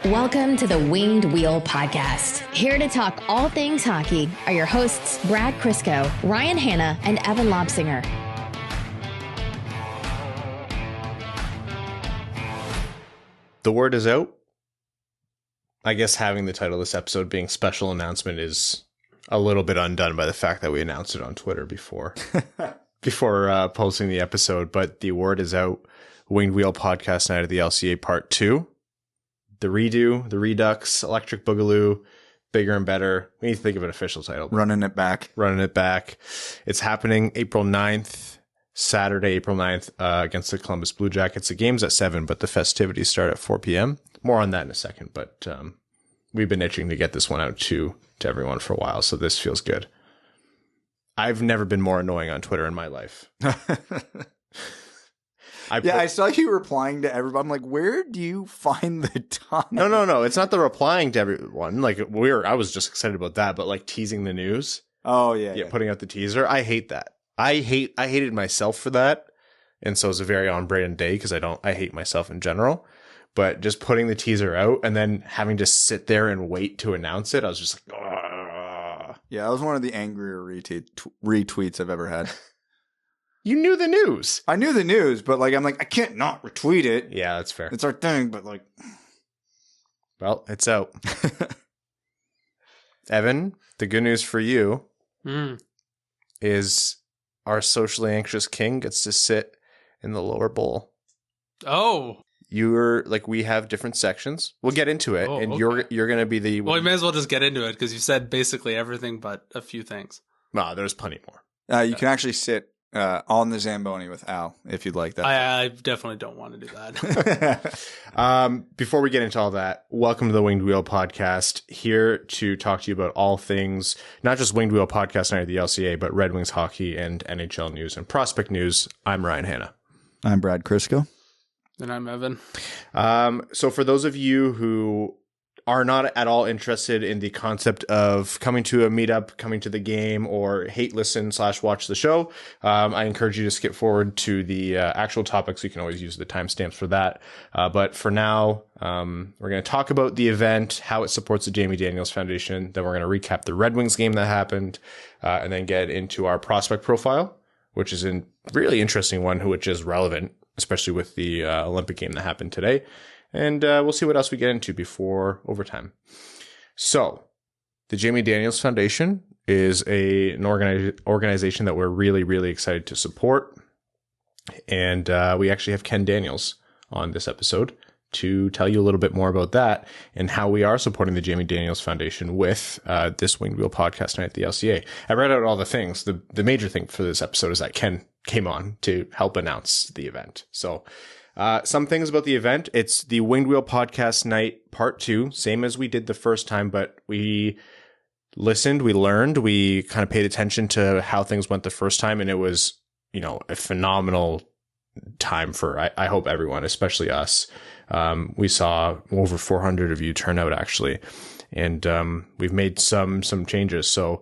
Welcome to the Winged Wheel Podcast. Here to talk all things hockey are your hosts, Brad Crisco, Ryan Hanna, and Evan Lobsinger. The word is out. I guess having the title of this episode being special announcement is a little bit undone by the fact that we announced it on Twitter before posting the episode. But the word is out. Winged Wheel Podcast Night at the LCA Part 2. The redo, the Redux, Electric Boogaloo, bigger and better. We need to think of an official title. Running it back. It's happening April 9th, Saturday, April 9th, against the Columbus Blue Jackets. The game's at 7, but the festivities start at 4 p.m. More on that in a second, but we've been itching to get this one out to everyone for a while, so this feels good. I've never been more annoying on Twitter in my life. I saw you replying to everybody. I'm like, where do you find the time? No. It's not the replying to everyone. Like I was just excited about that, but like teasing the news. Oh yeah. Putting out the teaser. I hate that. I hated myself for that. And so it's a very on brand day because I hate myself in general. But just putting the teaser out and then having to sit there and wait to announce it, I was just like, ugh. Yeah, that was one of the angrier retweets I've ever had. You knew the news. I knew the news, but like I'm like, I can't not retweet it. Yeah, that's fair. It's our thing, but like, well, it's out. Evan, the good news for you is our socially anxious king gets to sit in the lower bowl. Oh. You're like, we have different sections. We'll get into it, and okay. You're going to be the. Well, we may as well just get into it because you said basically everything but a few things. No, there's plenty more. You can actually sit on the Zamboni with Al if you'd like that. I definitely don't want to do that. Before we get into all that, welcome to the Winged Wheel Podcast. Here to talk to you about all things, not just Winged Wheel Podcast Night at the LCA, but Red Wings hockey and NHL news and prospect news. I'm Ryan Hanna. I'm Brad Crisco. And I'm Evan. So for those of you who are not at all interested in the concept of coming to a meetup, coming to the game, or hate listen / watch the show, I encourage you to skip forward to the actual topics. You can always use the timestamps for that. But for now, we're going to talk about the event, how it supports the Jamie Daniels Foundation. Then we're going to recap the Red Wings game that happened, and then get into our prospect profile, which is a really interesting one, which is relevant, especially with the Olympic game that happened today. And we'll see what else we get into before overtime. So, the Jamie Daniels Foundation is an organization that we're really, really excited to support. And we actually have Ken Daniels on this episode to tell you a little bit more about that and how we are supporting the Jamie Daniels Foundation with this Winged Wheel Podcast Night at the LCA. I read out all the things. The major thing for this episode is that Ken came on to help announce the event. So, some things about the event. It's the Winged Wheel Podcast Night Part 2, same as we did the first time, but we listened, we learned, we kind of paid attention to how things went the first time, and it was, a phenomenal time for, I hope, everyone, especially us. We saw over 400 of you turn out, actually, and we've made some changes. So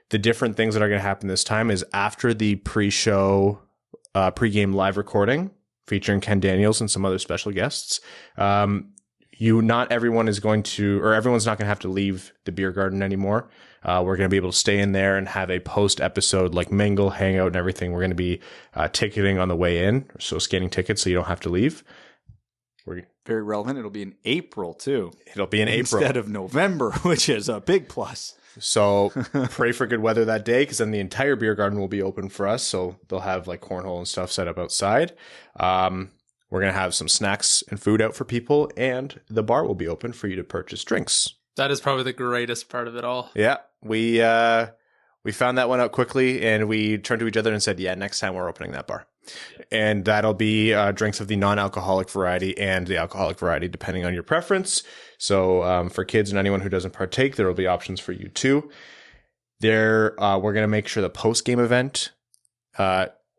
the different things that are going to happen this time is after the pre-show, pre-game live recording, featuring Ken Daniels and some other special guests. Not everyone is going to, or everyone's not going to have to leave the beer garden anymore. We're going to be able to stay in there and have a post-episode like mingle, hangout, and everything. We're going to be ticketing on the way in, so scanning tickets so you don't have to leave. Very relevant. It'll be in April too. It'll be in April instead of November, which is a big plus. So pray for good weather that day, because then the entire beer garden will be open for us. So they'll have like cornhole and stuff set up outside. We're going to have some snacks and food out for people, and the bar will be open for you to purchase drinks. That is probably the greatest part of it all. Yeah. We found that one out quickly, and we turned to each other and said, yeah, next time we're opening that bar. And that'll be drinks of the non-alcoholic variety and the alcoholic variety, depending on your preference. So for kids and anyone who doesn't partake, there will be options for you too. We're going to make sure the post-game event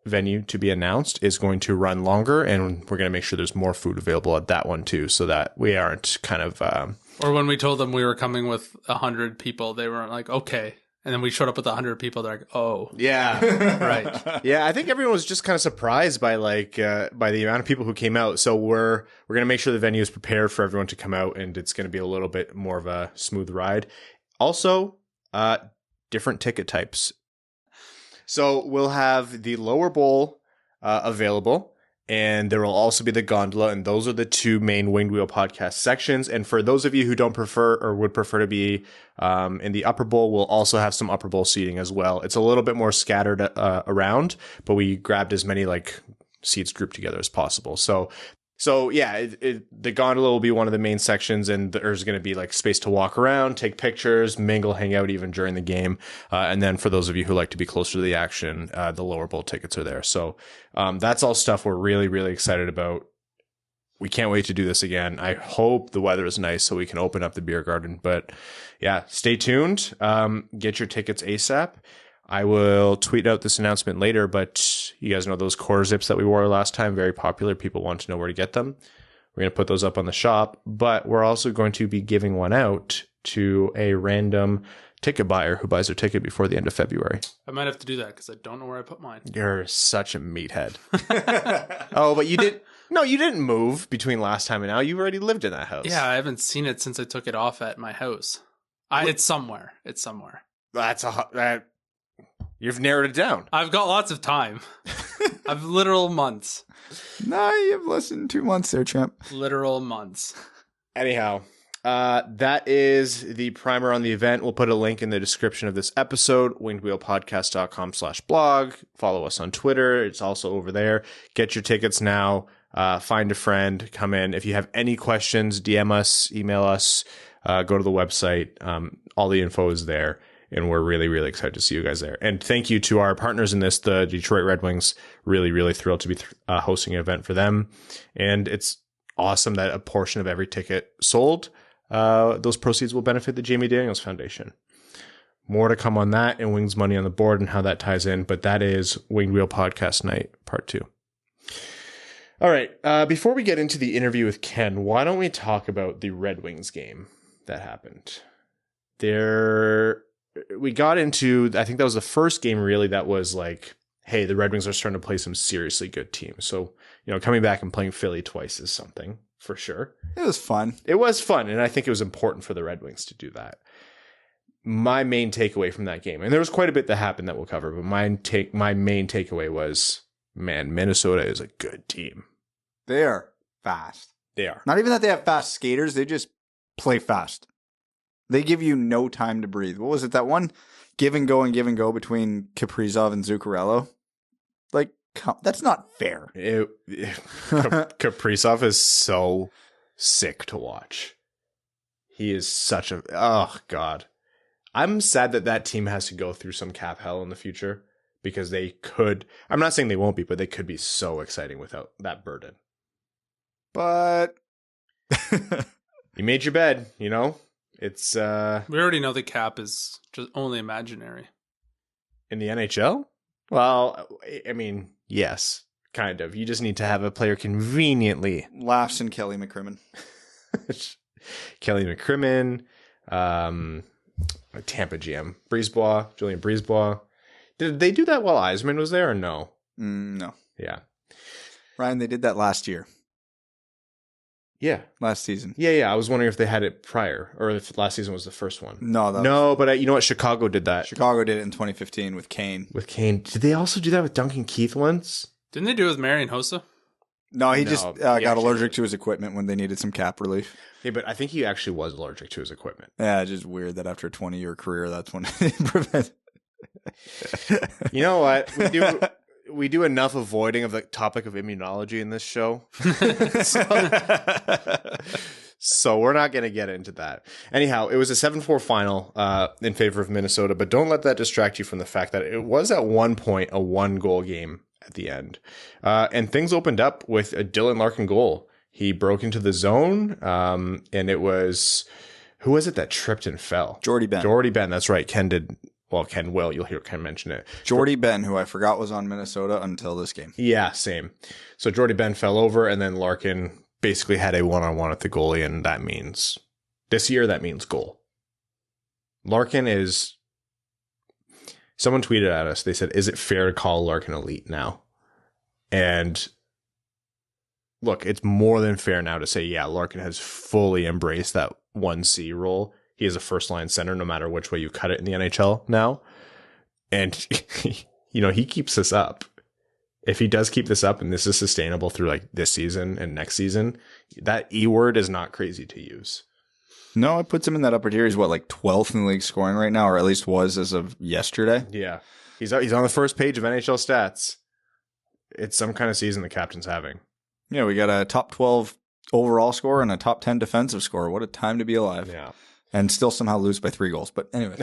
venue to be announced is going to run longer, and we're going to make sure there's more food available at that one too, so that we aren't kind of... or when we told them we were coming with 100 people, they weren't like, okay. And then we showed up with 100 people. They're like, oh, Yeah. right. Yeah, I think everyone was just kind of surprised by by the amount of people who came out. So we're going to make sure the venue is prepared for everyone to come out, and it's going to be a little bit more of a smooth ride. Also, different ticket types. So we'll have the lower bowl available, and there will also be the gondola, and those are the two main Winged Wheel podcast sections. And for those of you who don't prefer or would prefer to be in the upper bowl, we'll also have some upper bowl seating as well. It's a little bit more scattered around, but we grabbed as many seats grouped together as possible. So yeah, the gondola will be one of the main sections, and there's going to be space to walk around, take pictures, mingle, hang out even during the game. And then for those of you who like to be closer to the action, the lower bowl tickets are there. So that's all stuff we're really, really excited about. We can't wait to do this again. I hope the weather is nice so we can open up the beer garden. But yeah, stay tuned. Get your tickets ASAP. I will tweet out this announcement later, but you guys know those core zips that we wore last time, very popular. People want to know where to get them. We're going to put those up on the shop, but we're also going to be giving one out to a random ticket buyer who buys their ticket before the end of February. I might have to do that because I don't know where I put mine. You're such a meathead. Oh, but you didn't move between last time and now. You already lived in that house. Yeah, I haven't seen it since I took it off at my house. It's somewhere. It's somewhere. You've narrowed it down. I've got lots of time. I've literal months. No, you've less than 2 months there, champ. Literal months. Anyhow, that is the primer on the event. We'll put a link in the description of this episode, wingedwheelpodcast.com/blog. Follow us on Twitter. It's also over there. Get your tickets now. Find a friend. Come in. If you have any questions, DM us, email us, go to the website. All the info is there. And we're really, really excited to see you guys there. And thank you to our partners in this, the Detroit Red Wings. Really, really thrilled to be hosting an event for them. And it's awesome that a portion of every ticket sold, those proceeds will benefit the Jamie Daniels Foundation. More to come on that and Wings Money on the Board and how that ties in. But that is Winged Wheel Podcast Night, Part 2. All right. Before we get into the interview with Ken, why don't we talk about the Red Wings game that happened? We got into, I think that was the first game really that was hey, the Red Wings are starting to play some seriously good teams. So, coming back and playing Philly twice is something for sure. It was fun. It was fun. And I think it was important for the Red Wings to do that. My main takeaway from that game, and there was quite a bit that happened that we'll cover, but my main takeaway was, man, Minnesota is a good team. They are fast. They are. Not even that they have fast skaters. They just play fast. They give you no time to breathe. What was it? That one give and go between Kaprizov and Zuccarello? That's not fair. Kaprizov is so sick to watch. He is such a... Oh, God. I'm sad that team has to go through some cap hell in the future because they could... I'm not saying they won't be, but they could be so exciting without that burden. But... You made your bed, It's we already know the cap is just only imaginary. In the NHL? Well, I mean, yes, kind of. You just need to have a player conveniently. Laughs and Kelly McCrimmon. Kelly McCrimmon, Tampa GM, Julian Brisebois. Did they do that while Yzerman was there or no? No. Yeah. Ryan, they did that last year. Yeah. Last season. Yeah. I was wondering if they had it prior or if last season was the first one. No. But you know what? Chicago did that. Chicago did it in 2015 with Kane. Did they also do that with Duncan Keith once? Didn't they do it with Marian Hossa? No, he just got allergic to his equipment when they needed some cap relief. Yeah, but I think he actually was allergic to his equipment. Yeah, it's just weird that after a 20-year career, that's when they prevent. You know what? We do enough avoiding of the topic of immunology in this show. So we're not going to get into that. Anyhow, it was a 7-4 final in favor of Minnesota, but don't let that distract you from the fact that it was at one point a 1-goal game at the end. And things opened up with a Dylan Larkin goal. He broke into the zone, and it was... Who was it that tripped and fell? Jordy Ben. That's right. Ken will. You'll hear Ken mention it. Jordy Ben, who I forgot was on Minnesota until this game. Yeah, same. So Jordy Ben fell over, and then Larkin basically had a one-on-one at the goalie, and that means goal. Larkin is someone tweeted at us. They said, "Is it fair to call Larkin elite now?" And look, it's more than fair now to say, yeah, Larkin has fully embraced that 1C role. He is a first-line center no matter which way you cut it in the NHL now. And, he keeps this up. If he does keep this up and this is sustainable through like this season and next season, that E word is not crazy to use. No, it puts him in that upper tier. He's what, like 12th in the league scoring right now, or at least was as of yesterday. Yeah. He's on the first page of NHL stats. It's some kind of season the captain's having. Yeah, we got a top 12 overall score and a top 10 defensive score. What a time to be alive. Yeah. And still somehow lose by 3 goals. But anyway.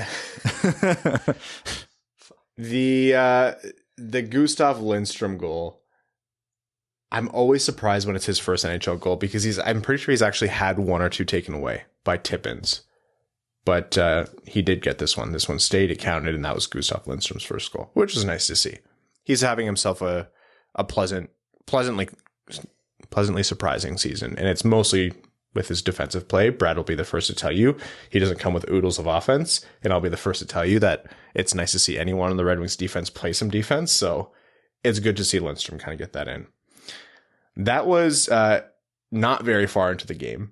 The Gustav Lindstrom goal, I'm always surprised when it's his first NHL goal because I'm pretty sure he's actually had 1 or 2 taken away by tip-ins. But he did get this one. This one stayed, it counted, and that was Gustav Lindstrom's first goal, which is nice to see. He's having himself a pleasantly surprising season, and it's mostly with his defensive play. Brad will be the first to tell you he doesn't come with oodles of offense, and I'll be the first to tell you that it's nice to see anyone on the Red Wings defense play some defense, so it's good to see Lindstrom kind of get that in. That was not very far into the game.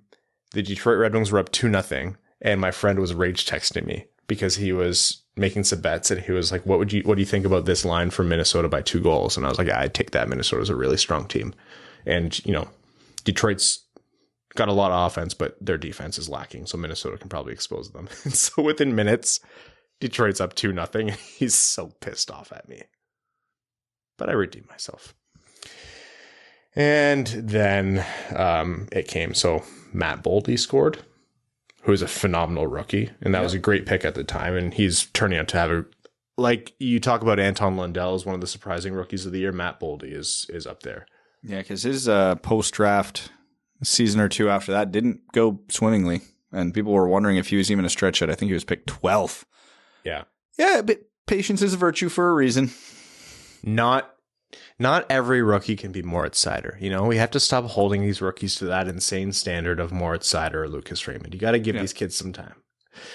The Detroit Red Wings were up 2-0, and my friend was rage texting me because he was making some bets, and he was like, what do you think about this line from Minnesota by 2 goals? And I was like, I'd take that. Minnesota's a really strong team. And, Detroit's got a lot of offense, but their defense is lacking, so Minnesota can probably expose them. And so within minutes, Detroit's up 2-0. He's so pissed off at me. But I redeemed myself. And then it came. So Matt Boldy scored, who is a phenomenal rookie, and that was a great pick at the time. And he's turning out to have like you talk about Anton Lundell as one of the surprising rookies of the year. Matt Boldy is up there. Yeah, because his post-draft season or 2 after that didn't go swimmingly, and people were wondering if he was even a stretch hit. I think he was picked 12th. Yeah, but patience is a virtue for a reason. Not every rookie can be Moritz Seider. We have to stop holding these rookies to that insane standard of Moritz Seider or Lucas Raymond. You got to give these kids some time.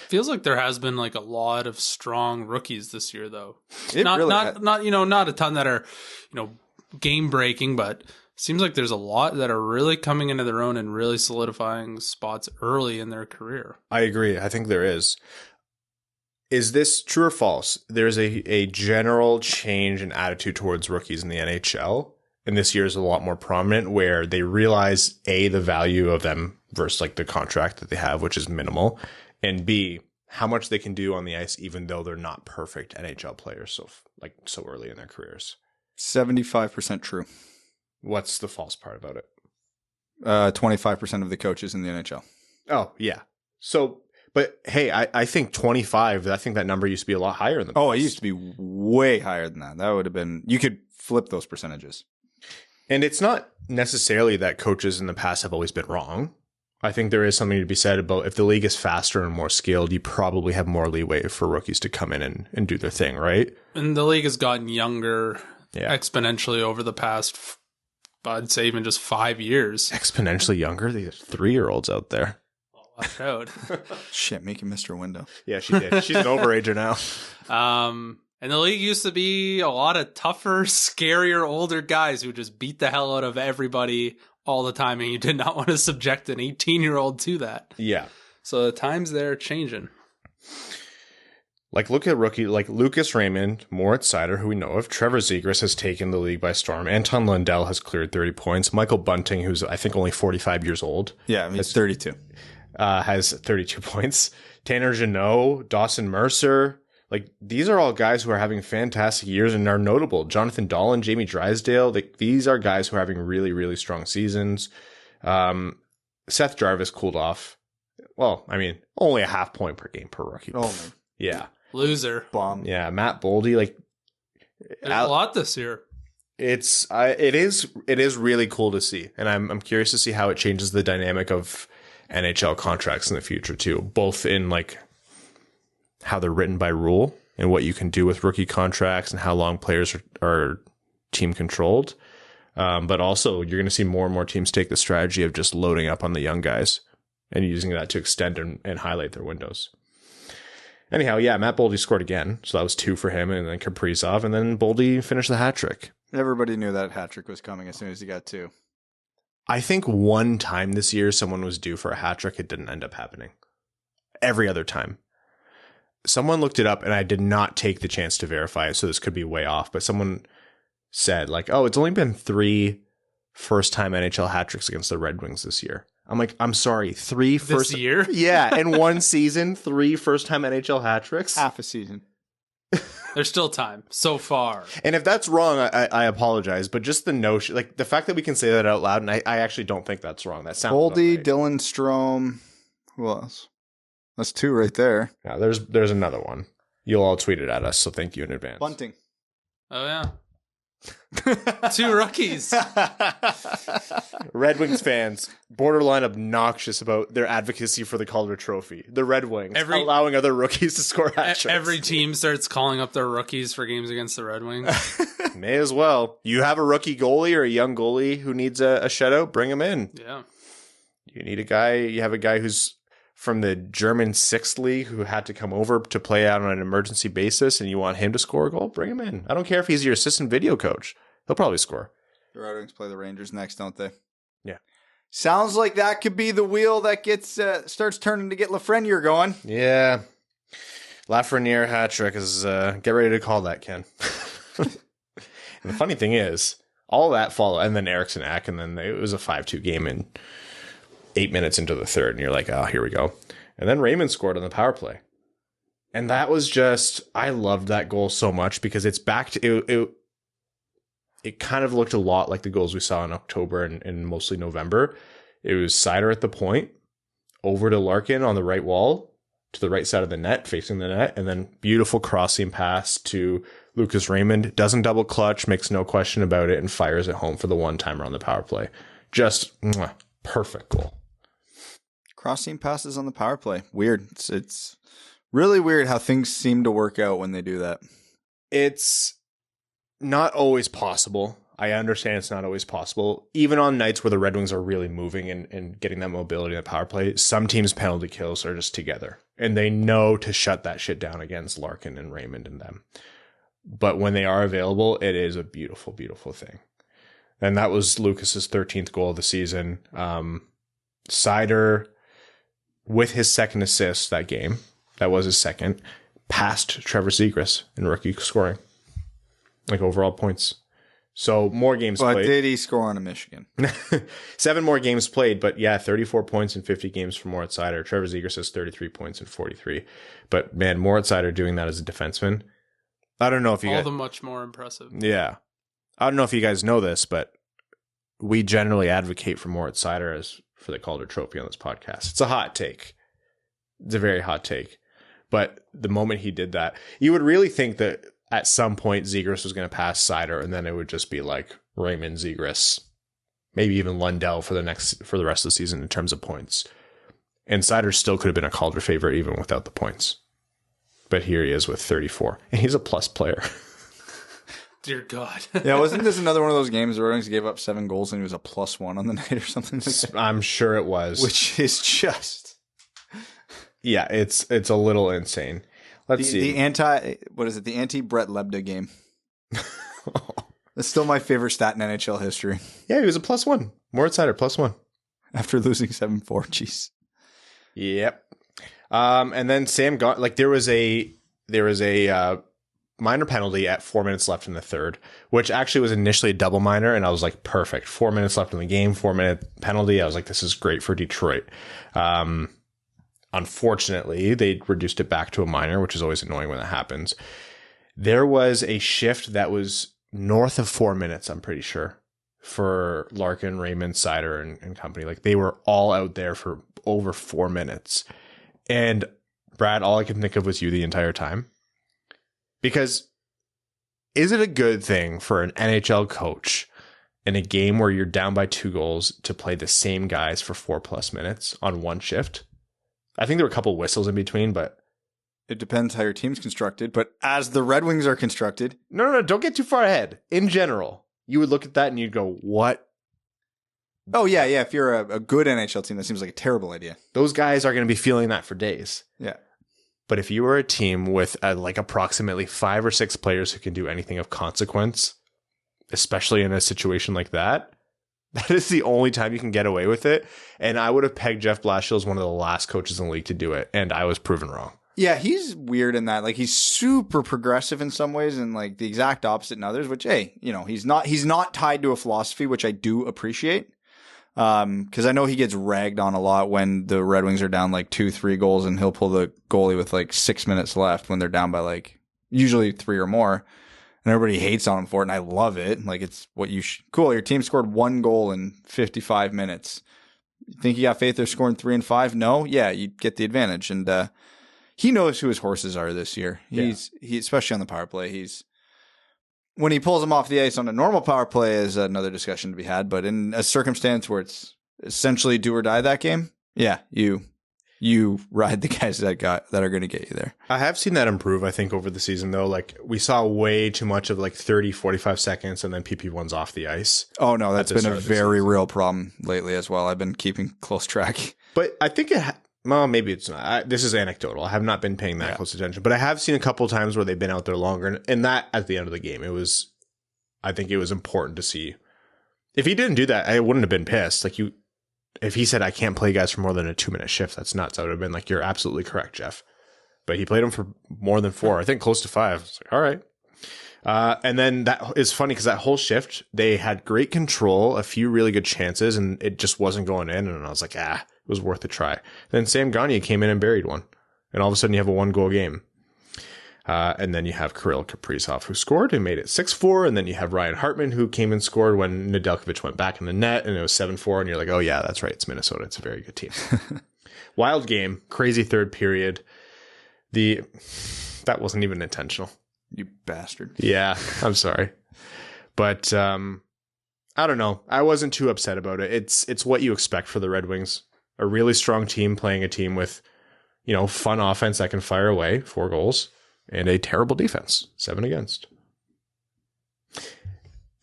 Feels like there has been like a lot of strong rookies this year, though. Not a ton that are, game breaking, but seems like there's a lot that are really coming into their own and really solidifying spots early in their career. I agree. I think there is. Is this true or false? There's a general change in attitude towards rookies in the NHL, and this year is a lot more prominent, where they realize A, the value of them versus like the contract that they have, which is minimal, and B, how much they can do on the ice even though they're not perfect NHL players so early in their careers. 75% true. What's the false part about it? 25% of the coaches in the NHL. Oh, yeah. So, but hey, I think 25, I think that number used to be a lot higher than that. Oh, it used to be way higher than that. That would have been, you could flip those percentages. And it's not necessarily that coaches in the past have always been wrong. I think there is something to be said about if the league is faster and more skilled, you probably have more leeway for rookies to come in and do their thing, right? And the league has gotten younger exponentially over the past, I'd say even just 5 years. Exponentially younger? They have 3-year-olds out there. Watch out. Shit, make him Mr. Window. Yeah, she did. She's an overager now. And the league used to be a lot of tougher, scarier, older guys who just beat the hell out of everybody all the time, and you did not want to subject an 18-year-old to that. Yeah. So the times they're changing. Like, look at rookie like Lucas Raymond, Moritz Seider, who we know of. Trevor Zegras has taken the league by storm. Anton Lundell has cleared 30 points. Michael Bunting, who's I think only 45 years old. Yeah, he's 32. Has 32 points. Tanner Jeannot, Dawson Mercer. Like, these are all guys who are having fantastic years and are notable. Jonathan Dolan, Jamie Drysdale. These are guys who are having really, really strong seasons. Seth Jarvis cooled off. Well, I mean, only a half point per game per rookie. Oh, yeah. Loser. Bomb. Yeah, Matt Boldy, like, there's a lot this year. It is really cool to see, and I'm curious to see how it changes the dynamic of NHL contracts in the future too, both in like how they're written by rule and what you can do with rookie contracts and how long players are team controlled. But also, you're going to see more and more teams take the strategy of just loading up on the young guys and using that to extend and highlight their windows. Anyhow, yeah, Matt Boldy scored again. So that was 2 for him, and then Kaprizov, and then Boldy finished the hat trick. Everybody knew that hat trick was coming as soon as he got 2. I think one time this year someone was due for a hat trick. It didn't end up happening. Every other time. Someone looked it up, and I did not take the chance to verify it, so this could be way off. But someone said, like, oh, it's only been 3 first-time NHL hat tricks against the Red Wings this year. I'm like, I'm sorry, 3 first... This year? Yeah, in one season, 3 first-time NHL hat tricks? Half a season. There's still time so far. And if that's wrong, I apologize. But just the notion, like the fact that we can say that out loud, and I actually don't think that's wrong. That sounds Boldy, okay. Dylan Strome. Who else? That's 2 right there. Yeah, there's another one. You'll all tweet it at us, so thank you in advance. Bunting. Oh, yeah. 2 rookies. Red Wings fans, borderline obnoxious about their advocacy for the Calder Trophy. The Red Wings allowing other rookies to score hat tricks. Every team starts calling up their rookies for games against the Red Wings. May as well. You have a rookie goalie or a young goalie who needs a shutout, bring him in. Yeah. You have a guy who's from the German 6th League who had to come over to play out on an emergency basis, and you want him to score a goal, bring him in. I don't care if he's your assistant video coach. He'll probably score. The Red Wings play the Rangers next, don't they? Yeah. Sounds like that could be the wheel that gets starts turning to get Lafreniere going. Yeah. Lafreniere hat trick is, get ready to call that, Ken. And the funny thing is, all that followed, and then Eriksson Ek, and then it was a 5-2 game in 8 minutes into the third, and you're like, oh, here we go. And then Raymond scored on the power play. And that was just, I loved that goal so much because it's back to, it kind of looked a lot like the goals we saw in October and mostly November. It was Seider at the point, over to Larkin on the right wall, to the right side of the net, facing the net, and then beautiful crossing pass to Lucas Raymond. Doesn't double clutch, makes no question about it, and fires it home for the one-timer on the power play. Just perfect goal. Crossing passes on the power play. Weird. It's really weird how things seem to work out when they do that. It's not always possible. I understand it's not always possible. Even on nights where the Red Wings are really moving and getting that mobility in the power play, some teams' penalty kills are just together. And they know to shut that shit down against Larkin and Raymond and them. But when they are available, it is a beautiful, beautiful thing. And that was Lucas's 13th goal of the season. Seider, with his second assist that game, that was his second, passed Trevor Zegras in rookie scoring. Like overall points. So more games played. But did he score on a Michigan? 7 more games played, but yeah, 34 points in 50 games for Moritz Seider. Trevor Zegras has 33 points in 43. But man, Moritz Seider doing that as a defenseman. I don't know if you all guys, the much more impressive. Yeah. I don't know if you guys know this, but we generally advocate for Moritz Seider as for the Calder Trophy on this podcast. It's a hot take. It's a very hot take. But the moment he did that, you would really think that at some point Zegras was going to pass Seider, and then it would just be like Raymond, Zegras, maybe even Lundell for the rest of the season in terms of points. And Seider still could have been a Calder favorite even without the points. But here he is with 34, and he's a plus player. Dear God. Yeah, wasn't this another one of those games where Red Wings gave up 7 goals and he was a +1 on the night or something like that? I'm sure it was. Which is just... Yeah, it's a little insane. Let's see. The anti-Brett Lebda game. That's still my favorite stat in NHL history. Yeah, he was a +1. Moritz Seider, +1. After losing 7-4, jeez. Yep. And then Sam got, like, there was a minor penalty at 4 minutes left in the third, which actually was initially a double minor, and I was like, perfect. 4 minutes left in the game, 4-minute penalty. I was like, this is great for Detroit. Unfortunately, they reduced it back to a minor, which is always annoying when that happens. There was a shift that was north of 4 minutes, I'm pretty sure, for Larkin, Raymond, Seider, and company. Like, they were all out there for over 4 minutes. And Brad, all I could think of was you the entire time. Because is it a good thing for an NHL coach in a game where you're down by 2 goals to play the same guys for 4+ minutes on one shift? I think there were a couple whistles in between, but... It depends how your team's constructed, but as the Red Wings are constructed... No, don't get too far ahead. In general, you would look at that and you'd go, what? Oh, yeah. If you're a good NHL team, that seems like a terrible idea. Those guys are going to be feeling that for days. Yeah. But if you are a team with like approximately 5 or 6 players who can do anything of consequence, especially in a situation like that, that is the only time you can get away with it. And I would have pegged Jeff Blashill as one of the last coaches in the league to do it. And I was proven wrong. Yeah, he's weird in that. Like, he's super progressive in some ways and like the exact opposite in others, which, hey, you know, he's not tied to a philosophy, which I do appreciate. Because I know he gets ragged on a lot when the Red Wings are down like 2-3 goals and he'll pull the goalie with like 6 minutes left when they're down by like usually 3 or more. And everybody hates on him for it, and I love it. Like, it's what you cool. Your team scored 1 goal in 55 minutes. You think you got faith they're scoring 3 and 5? No? Yeah, you get the advantage. And he knows who his horses are this year. He especially on the power play. When he pulls them off the ice on a normal power play is another discussion to be had. But in a circumstance where it's essentially do or die that game, yeah, you ride the guys that are going to get you there. I have seen that improve, I think, over the season, though. Like, we saw way too much of like 30, 45 seconds and then PP1's off the ice. Oh, no, that's been a very real problem lately as well. I've been keeping close track. But I think well, maybe it's not. This is anecdotal. I have not been paying that close attention. But I have seen a couple of times where they've been out there longer. And that, at the end of the game, I think it was important to see. If he didn't do that, I wouldn't have been pissed. Like, if he said, I can't play guys for more than a 2-minute shift, that's nuts. I would have been like, you're absolutely correct, Jeff. But he played them for more than 4, I think close to 5. It's like, all right. And then that is funny because that whole shift, they had great control, a few really good chances, and it just wasn't going in. And I was like, it was worth a try. Then Sam Gagner came in and buried one. And all of a sudden you have a 1-goal game. And then you have Kirill Kaprizov, who scored and made it 6-4. And then you have Ryan Hartman, who came and scored when Nedeljkovic went back in the net, and it was 7-4. And you're like, oh, yeah, that's right. It's Minnesota. It's a very good team. Wild game. Crazy third period. That wasn't even intentional. You bastard. Yeah, I'm sorry. But I don't know. I wasn't too upset about it. It's what you expect for the Red Wings. A really strong team playing a team with, fun offense that can fire away 4 goals. And a terrible defense, 7 against.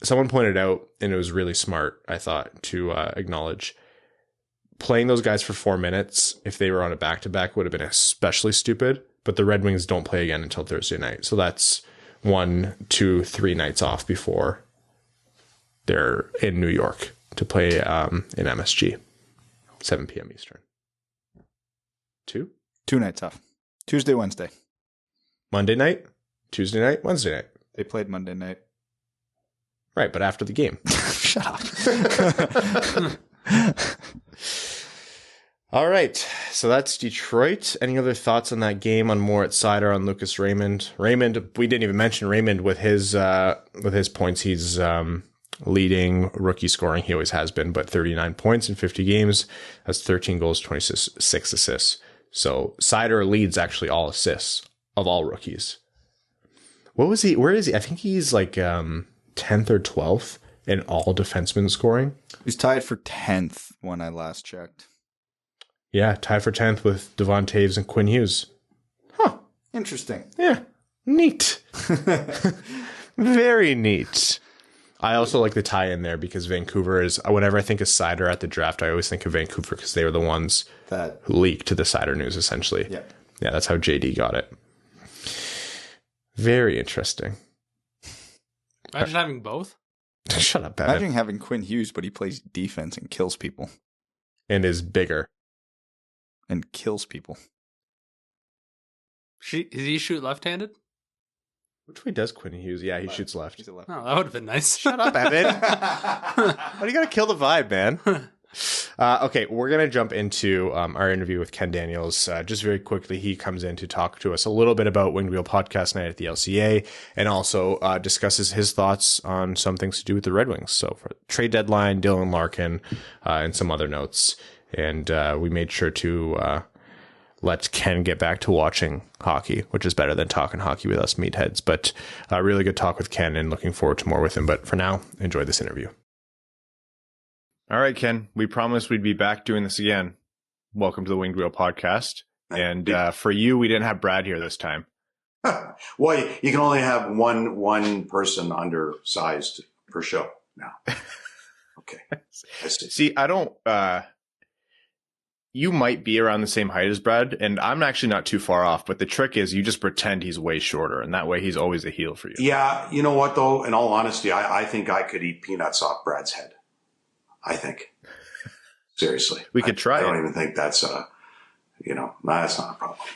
Someone pointed out, and it was really smart, I thought, to acknowledge, playing those guys for 4 minutes, if they were on a back-to-back, would have been especially stupid. But the Red Wings don't play again until Thursday night. So that's 1, 2, 3 nights off before they're in New York to play in MSG, 7 p.m. Eastern. 2? 2 nights off. Tuesday, Wednesday. Monday night, Tuesday night, Wednesday night. They played Monday night. Right, but after the game. Shut up. All right, so that's Detroit. Any other thoughts on that game, on Moritz Seider, on Lucas Raymond? Raymond, we didn't even mention Raymond with his points. He's leading rookie scoring. He always has been, but 39 points in 50 games. That's 13 goals, 26 assists. So Seider leads actually all assists of all rookies. What was he? Where is he? I think he's like 10th or 12th in all defensemen scoring. He's tied for 10th when I last checked. Yeah, tied for 10th with Devon Taves and Quinn Hughes. Huh. Interesting. Yeah. Neat. Very neat. I also like the tie in there because Vancouver is, whenever I think of Seider at the draft, I always think of Vancouver because they were the ones who leaked to the Seider news, essentially. Yeah. Yeah, that's how JD got it. Very interesting. Imagine having both. Shut up, Bennett. Imagine having Quinn Hughes, but he plays defense and kills people. And is bigger. And kills people. Does he shoot left-handed? Which way does Quinn Hughes? Yeah, he shoots left. He's a left. Oh, that would have been nice. Shut up, Evan. Why do you got to kill the vibe, man? Okay, we're going to jump into our interview with Ken Daniels. Just very quickly, he comes in to talk to us a little bit about Winged Wheel Podcast Night at the LCA and also discusses his thoughts on some things to do with the Red Wings. So for trade deadline, Dylan Larkin, and some other notes. And we made sure to let Ken get back to watching hockey, which is better than talking hockey with us meatheads. But really good talk with Ken and looking forward to more with him. But for now, enjoy this interview. All right, Ken, we promised we'd be back doing this again. Welcome to the Winged Wheel Podcast. And for you, we didn't have Brad here this time. Well, you can only have one person undersized per show now. Okay. See, I don't... you might be around the same height as Brad, and I'm actually not too far off. But the trick is you just pretend he's way shorter, and that way he's always a heel for you. Yeah, you know what though? In all honesty, I think I could eat peanuts off Brad's head. I think. Seriously. We could try I it. don't even think that's that's not a problem.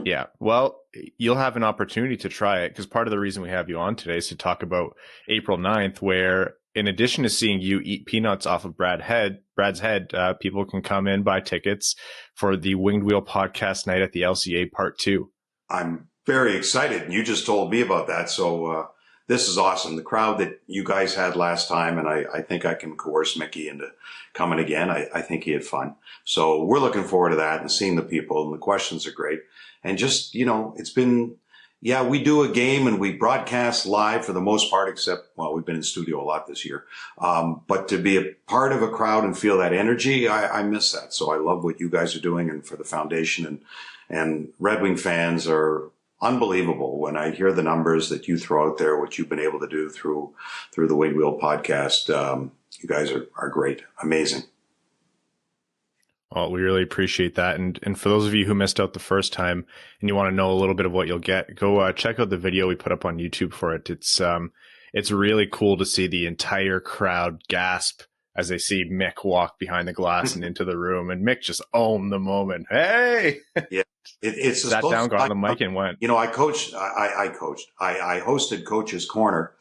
Yeah. Well, you'll have an opportunity to try it, because part of the reason we have you on today is to talk about April 9th, where in addition to seeing you eat peanuts off of Brad's head, people can come in, buy tickets for the Winged Wheel Podcast Night at the LCA Part 2. I'm very excited. You just told me about that. So this is awesome. The crowd that you guys had last time, and I think I can coerce Mickey into coming again. I think he had fun. So we're looking forward to that and seeing the people, and the questions are great. And just, it's been, we do a game and we broadcast live for the most part, except, we've been in studio a lot this year. But to be a part of a crowd and feel that energy, I miss that. So I love what you guys are doing, and for the foundation, and Red Wing fans are unbelievable. When I hear the numbers that you throw out there, what you've been able to do through the Winged Wheel podcast, you guys are great. Amazing. Well, we really appreciate that. And for those of you who missed out the first time and you want to know a little bit of what you'll get, go check out the video we put up on YouTube for it. It's really cool to see the entire crowd gasp as they see Mick walk behind the glass and into the room, and Mick just owned the moment. Hey! Yeah. It's sat down, got on the mic, and went. I coached. I hosted Coach's Corner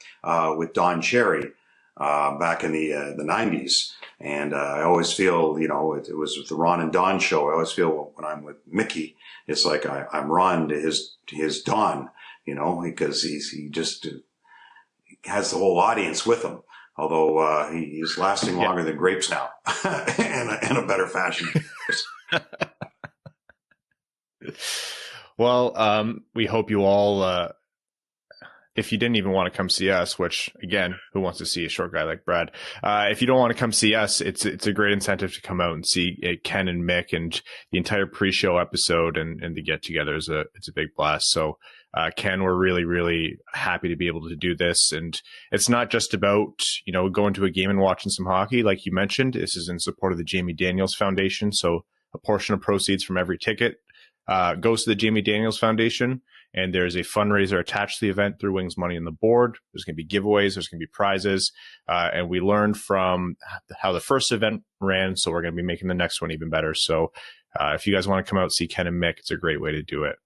with Don Cherry back in the 90s, and I always feel, it was with the Ron and Don show. I always feel when I'm with Mickey, it's like I'm Ron to his Don, because he just has the whole audience with him. Although he's lasting longer than grapes now, in a better fashion. Well, we hope you all, if you didn't even want to come see us, which again, who wants to see a short guy like Brad? If you don't want to come see us, it's a great incentive to come out and see Ken and Mick, and the entire pre-show episode and the get together it's a big blast. So, Ken, we're really, really happy to be able to do this. And it's not just about, going to a game and watching some hockey. Like you mentioned, this is in support of the Jamie Daniels Foundation. So a portion of proceeds from every ticket goes to the Jamie Daniels Foundation. And there's a fundraiser attached to the event through Wings Money on the board. There's going to be giveaways. There's going to be prizes. And we learned from how the first event ran. So we're going to be making the next one even better. So if you guys want to come out and see Ken and Mick, it's a great way to do it.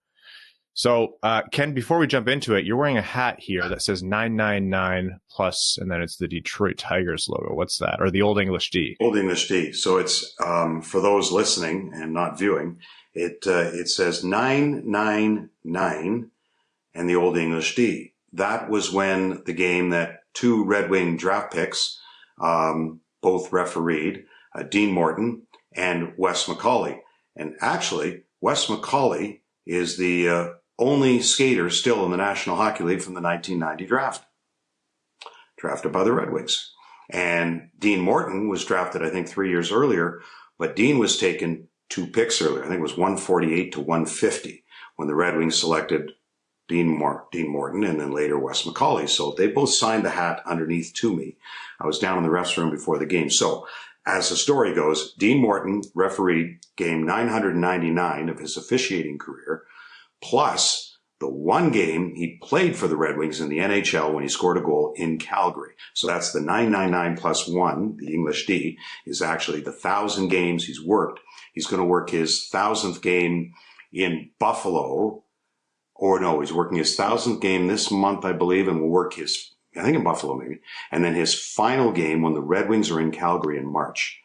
So, Ken, before we jump into it, you're wearing a hat here that says 999 plus, and then it's the Detroit Tigers logo. What's that? Or the Old English D? Old English D. So it's, for those listening and not viewing, it says 999 and the Old English D. That was when the game that two Red Wing draft picks, both refereed, Dean Morton and Wes McCauley. And actually, Wes McCauley is the only skater still in the National Hockey League from the 1990 draft, drafted by the Red Wings. And Dean Morton was drafted, I think, 3 years earlier, but Dean was taken 2 picks earlier. I think it was 148 to 150 when the Red Wings selected Dean Morton and then later Wes McCauley. So they both signed the hat underneath to me. I was down in the refs room before the game. So as the story goes, Dean Morton refereed game 999 of his officiating career, plus the one game he played for the Red Wings in the NHL when he scored a goal in Calgary. So that's the 999 plus 1, the English D, is actually the 1,000 games he's worked. He's going to work his 1,000th game in Buffalo. Or no, he's working his 1,000th game this month, I believe, and will work his, I think in Buffalo maybe. And then his final game when the Red Wings are in Calgary in March.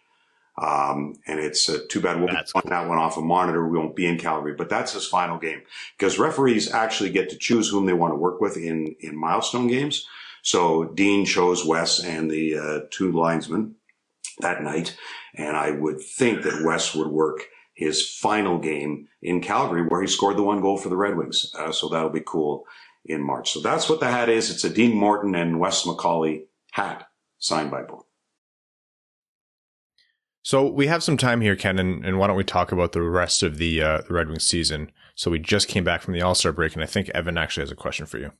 And it's too bad we'll be on that one off a monitor. We won't be in Calgary, but that's his final game because referees actually get to choose whom they want to work with in milestone games. So Dean chose Wes and the 2 linesmen that night. And I would think that Wes would work his final game in Calgary where he scored the 1 goal for the Red Wings. So that'll be cool in March. So that's what the hat is. It's a Dean Morton and Wes McCauley hat signed by both. So we have some time here, Ken, and why don't we talk about the rest of the Red Wings season? So we just came back from the All-Star break, and I think Evan actually has a question for you.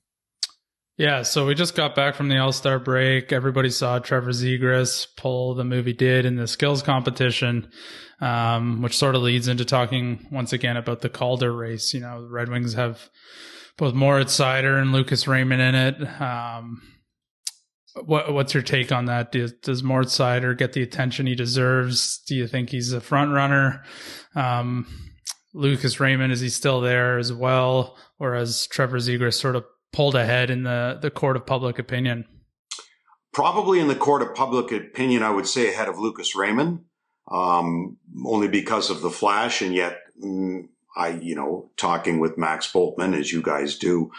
Yeah, so we just got back from the All-Star break. Everybody saw Trevor Zegras pull the movie did in the skills competition, which sort of leads into talking once again about the Calder race. You know, the Red Wings have both Moritz Seider and Lucas Raymond in it. What's your take on that? Does Moritz Seider get the attention he deserves? Do you think he's a front runner? Lucas Raymond, is he still there as well? Or has Trevor Zegras sort of pulled ahead in the court of public opinion? Probably in the court of public opinion, I would say ahead of Lucas Raymond, only because of the flash. And yet, talking with Max Boltman, as you guys do,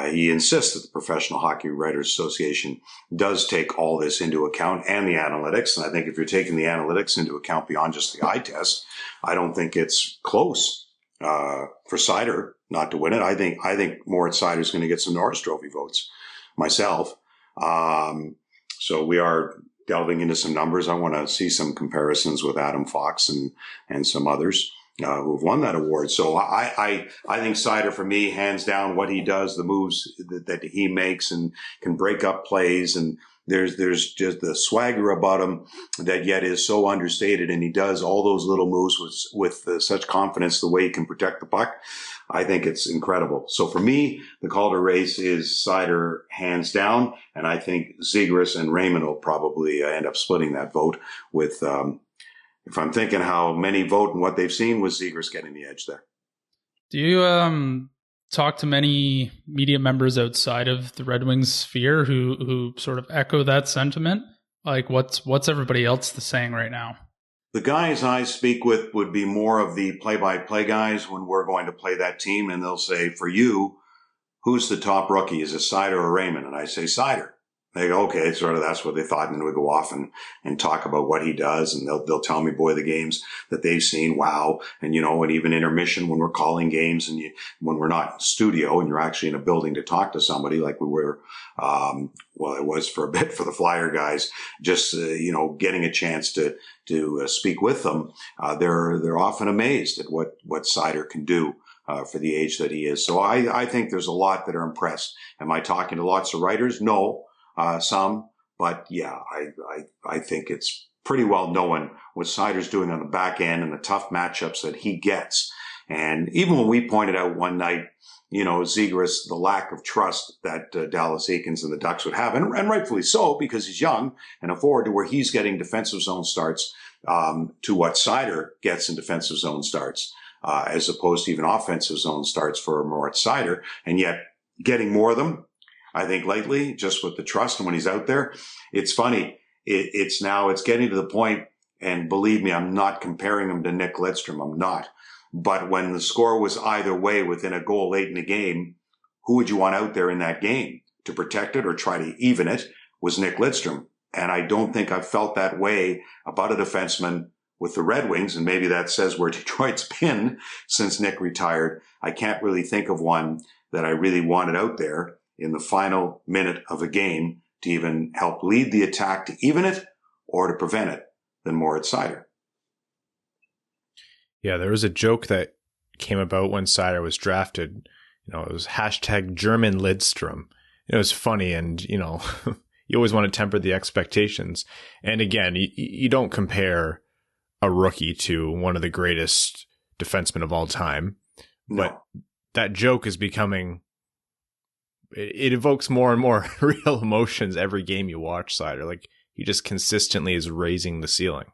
he insists that the Professional Hockey Writers Association does take all this into account and the analytics. And I think if you're taking the analytics into account beyond just the eye test, I don't think it's close for Seider not to win it. I think Moritz Seider is going to get some Norris Trophy votes myself. So we are delving into some numbers. I want to see some comparisons with Adam Fox and some others who have won that award. So I think Seider, for me, hands down, what he does, the moves that he makes and can break up plays, and there's just the swagger about him that yet is so understated, and he does all those little moves with such confidence, the way he can protect the puck. I think it's incredible. So for me, the Calder race is Seider hands down, and I think Zegras and Raymond will probably end up splitting that vote with, if I'm thinking how many vote and what they've seen, with Zegras getting the edge there. Do you talk to many media members outside of the Red Wings sphere who sort of echo that sentiment? Like, what's everybody else saying right now? The guys I speak with would be more of the play-by-play guys when we're going to play that team, and they'll say, for you, who's the top rookie? Is it Seider or Raymond? And I say Seider. They go, okay, sort of that's what they thought. And then we go off and talk about what he does. And they'll tell me, boy, the games that they've seen. Wow. And, and even intermission when we're calling games and when we're not in studio and you're actually in a building to talk to somebody like we were, it was for a bit for the Flyer guys, just, getting a chance to speak with them. They're often amazed at what Seider can do. For the age that he is. So I think there's a lot that are impressed. Am I talking to lots of writers? No. Some, but yeah, I think it's pretty well known what Seider's doing on the back end and the tough matchups that he gets. And even when we pointed out one night, Zegras, the lack of trust that Dallas Eakins and the Ducks would have, and rightfully so, because he's young and a forward to where he's getting defensive zone starts, to what Seider gets in defensive zone starts, as opposed to even offensive zone starts for Moritz Seider, and yet getting more of them. I think lately, just with the trust and when he's out there, it's funny. It's getting to the point, and believe me, I'm not comparing him to Nick Lidstrom. I'm not. But when the score was either way within a goal late in the game, who would you want out there in that game to protect it or try to even it? Was Nick Lidstrom. And I don't think I've felt that way about a defenseman with the Red Wings. And maybe that says where Detroit's been since Nick retired. I can't really think of one that I really wanted out there in the final minute of a game to even help lead the attack to even it or to prevent it than Moritz Seider. Yeah, there was a joke that came about when Seider was drafted. It was hashtag German Lidstrom. It was funny, and, you always want to temper the expectations. And again, you don't compare a rookie to one of the greatest defensemen of all time. No. But that joke is becoming... It evokes more and more real emotions every game you watch Seider. Like, he just consistently is raising the ceiling.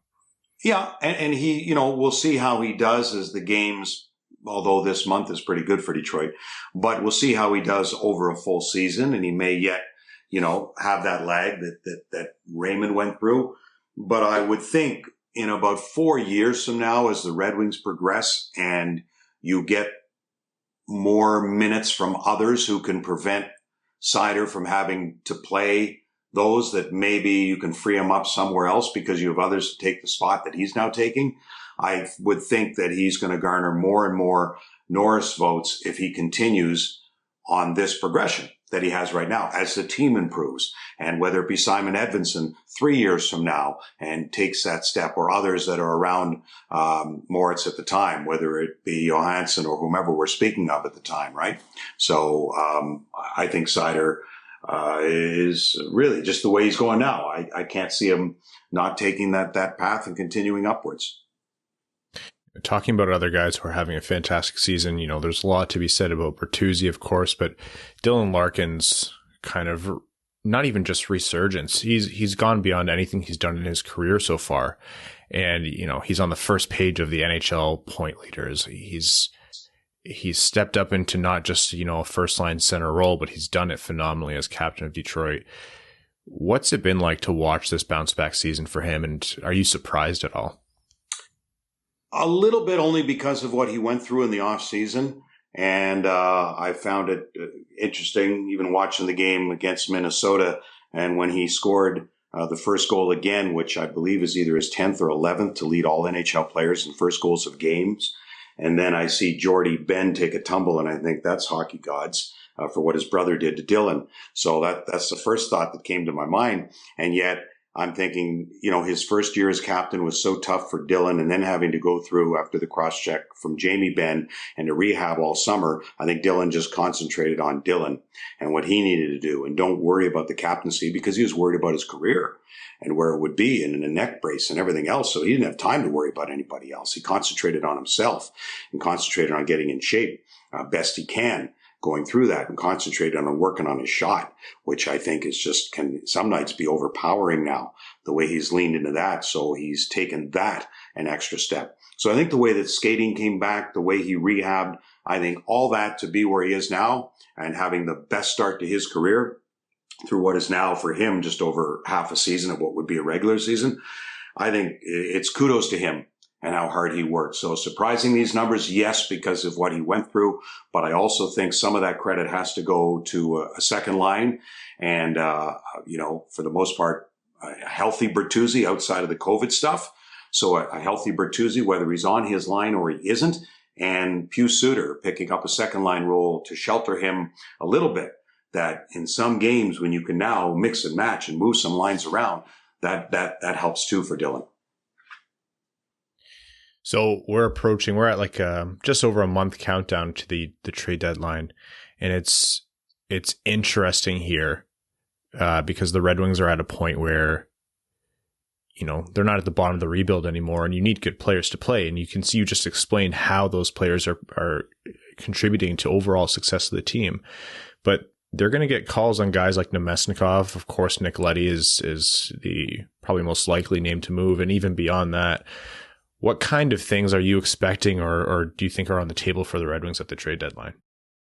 Yeah, and he, we'll see how he does as the games, although this month is pretty good for Detroit, but we'll see how he does over a full season, and he may yet, have that lag that Raymond went through. But I would think in about 4 years from now, as the Red Wings progress and you get more minutes from others who can prevent Seider from having to play those, that maybe you can free him up somewhere else because you have others to take the spot that he's now taking. I would think that he's going to garner more and more Norris votes if he continues on this progression that he has right now as the team improves. And whether it be Simon Edvinsson 3 years from now and takes that step, or others that are around Moritz at the time, whether it be Johansson or whomever we're speaking of at the time, right? So I think Seider is really just the way he's going now. I can't see him not taking that path and continuing upwards. Talking about other guys who are having a fantastic season, there's a lot to be said about Bertuzzi, of course, but Dylan Larkin's kind of not even just resurgence. He's gone beyond anything he's done in his career so far. And, he's on the first page of the NHL point leaders. He's stepped up into not just, a first line center role, but he's done it phenomenally as captain of Detroit. What's it been like to watch this bounce back season for him? And are you surprised at all? A little bit, only because of what he went through in the off season. And I found it interesting, even watching the game against Minnesota. And when he scored the first goal again, which I believe is either his 10th or 11th to lead all NHL players in first goals of games. And then I see Jordy Ben take a tumble, and I think that's hockey gods for what his brother did to Dylan. So that's the first thought that came to my mind. And yet I'm thinking, his first year as captain was so tough for Dylan, and then having to go through after the cross-check from Jamie Benn and to rehab all summer. I think Dylan just concentrated on Dylan and what he needed to do, and don't worry about the captaincy, because he was worried about his career and where it would be, and in a neck brace and everything else. So he didn't have time to worry about anybody else. He concentrated on himself and concentrated on getting in shape best he can, going through that, and concentrated on working on his shot, which I think is can some nights be overpowering now, the way he's leaned into that. So he's taken that an extra step. So I think the way that skating came back, the way he rehabbed, I think all that to be where he is now and having the best start to his career through what is now for him just over half a season of what would be a regular season, I think it's kudos to him and how hard he worked. So surprising these numbers, yes, because of what he went through, but I also think some of that credit has to go to a second line and, for the most part, a healthy Bertuzzi outside of the COVID stuff. So a healthy Bertuzzi, whether he's on his line or he isn't, and Pius Suter picking up a second line role to shelter him a little bit, that in some games when you can now mix and match and move some lines around, that helps too for Dylan. So we're at like just over a month countdown to the trade deadline. And it's interesting here because the Red Wings are at a point where, they're not at the bottom of the rebuild anymore, and you need good players to play. And you just explained how those players are contributing to overall success of the team. But they're going to get calls on guys like Nemesnikov. Of course, Nick Leddy is the probably most likely name to move. And even beyond that, what kind of things are you expecting or do you think are on the table for the Red Wings at the trade deadline?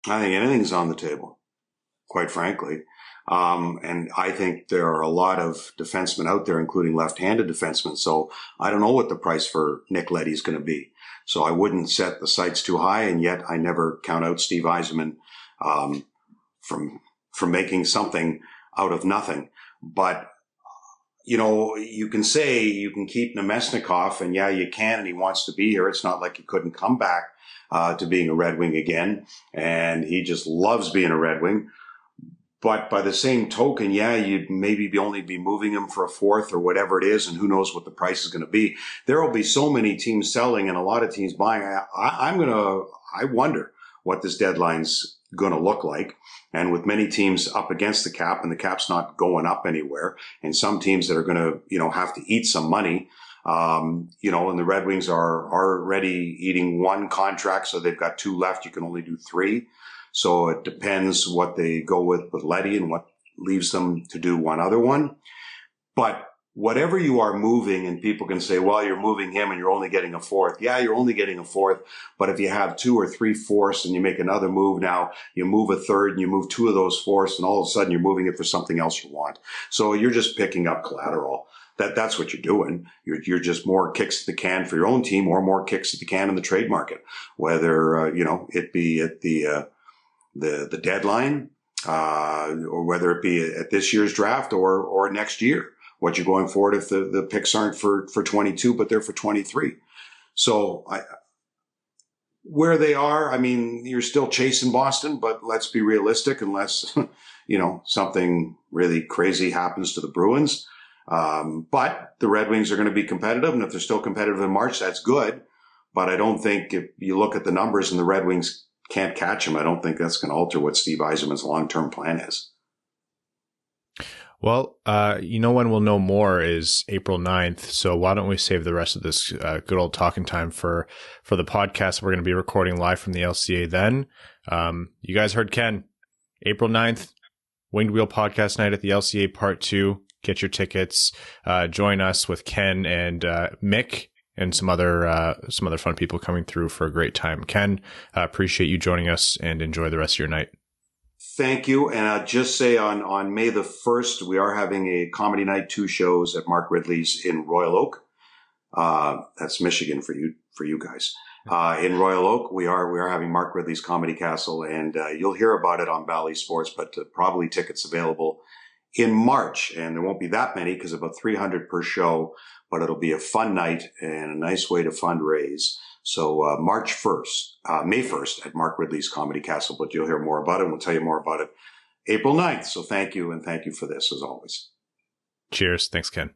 I think anything's on the table, quite frankly. And I think there are a lot of defensemen out there, including left-handed defensemen. So I don't know what the price for Nick Leddy is going to be. So I wouldn't set the sights too high. And yet I never count out Steve Yzerman from making something out of nothing. But you can say you can keep Nemesnikov, and yeah, you can, and he wants to be here. It's not like he couldn't come back to being a Red Wing again, and he just loves being a Red Wing. But by the same token, yeah, you'd maybe only be moving him for a fourth or whatever it is, and who knows what the price is going to be. There will be so many teams selling and a lot of teams buying. I wonder what this deadline's going to look like. And with many teams up against the cap, and the cap's not going up anywhere, and some teams that are going to, have to eat some money, and the Red Wings are already eating one contract, so they've got two left. You can only do three. So it depends what they go with Leddy and what leaves them to do one other one. But whatever you are moving, and people can say, well, you're moving him and you're only getting a fourth. Yeah, you're only getting a fourth. But if you have 2 or 3 fourths and you make another move now, you move a third and you move 2 of those fourths, and all of a sudden you're moving it for something else you want. So you're just picking up collateral. That's what you're doing. You're just more kicks at the can for your own team, or more kicks at the can in the trade market, whether, it be at the deadline, or whether it be at this year's draft or next year. What you're going forward if the picks aren't for 22, but they're for 23. So where they are, I mean, you're still chasing Boston, but let's be realistic, unless, something really crazy happens to the Bruins. But the Red Wings are going to be competitive. And if they're still competitive in March, that's good. But I don't think if you look at the numbers and the Red Wings can't catch him, I don't think that's going to alter what Steve Yzerman's long-term plan is. Well, when we'll know more is April 9th. So why don't we save the rest of this good old talking time for the podcast? We're going to be recording live from the LCA then. You guys heard Ken. April 9th, Winged Wheel Podcast Night at the LCA Part 2. Get your tickets. Join us with Ken and Mick and some other fun people coming through for a great time. Ken, appreciate you joining us and enjoy the rest of your night. Thank you. And I'll just say on May the 1st, we are having a comedy night, 2 shows at Mark Ridley's in Royal Oak. That's Michigan for you guys. In Royal Oak, we are having Mark Ridley's Comedy Castle, and you'll hear about it on Bally Sports, but probably tickets available in March. And there won't be that many because about 300 per show, but it'll be a fun night and a nice way to fundraise. So May 1st at Mark Ridley's Comedy Castle, but you'll hear more about it, and we'll tell you more about it April 9th. So thank you, and thank you for this, as always. Cheers. Thanks, Ken.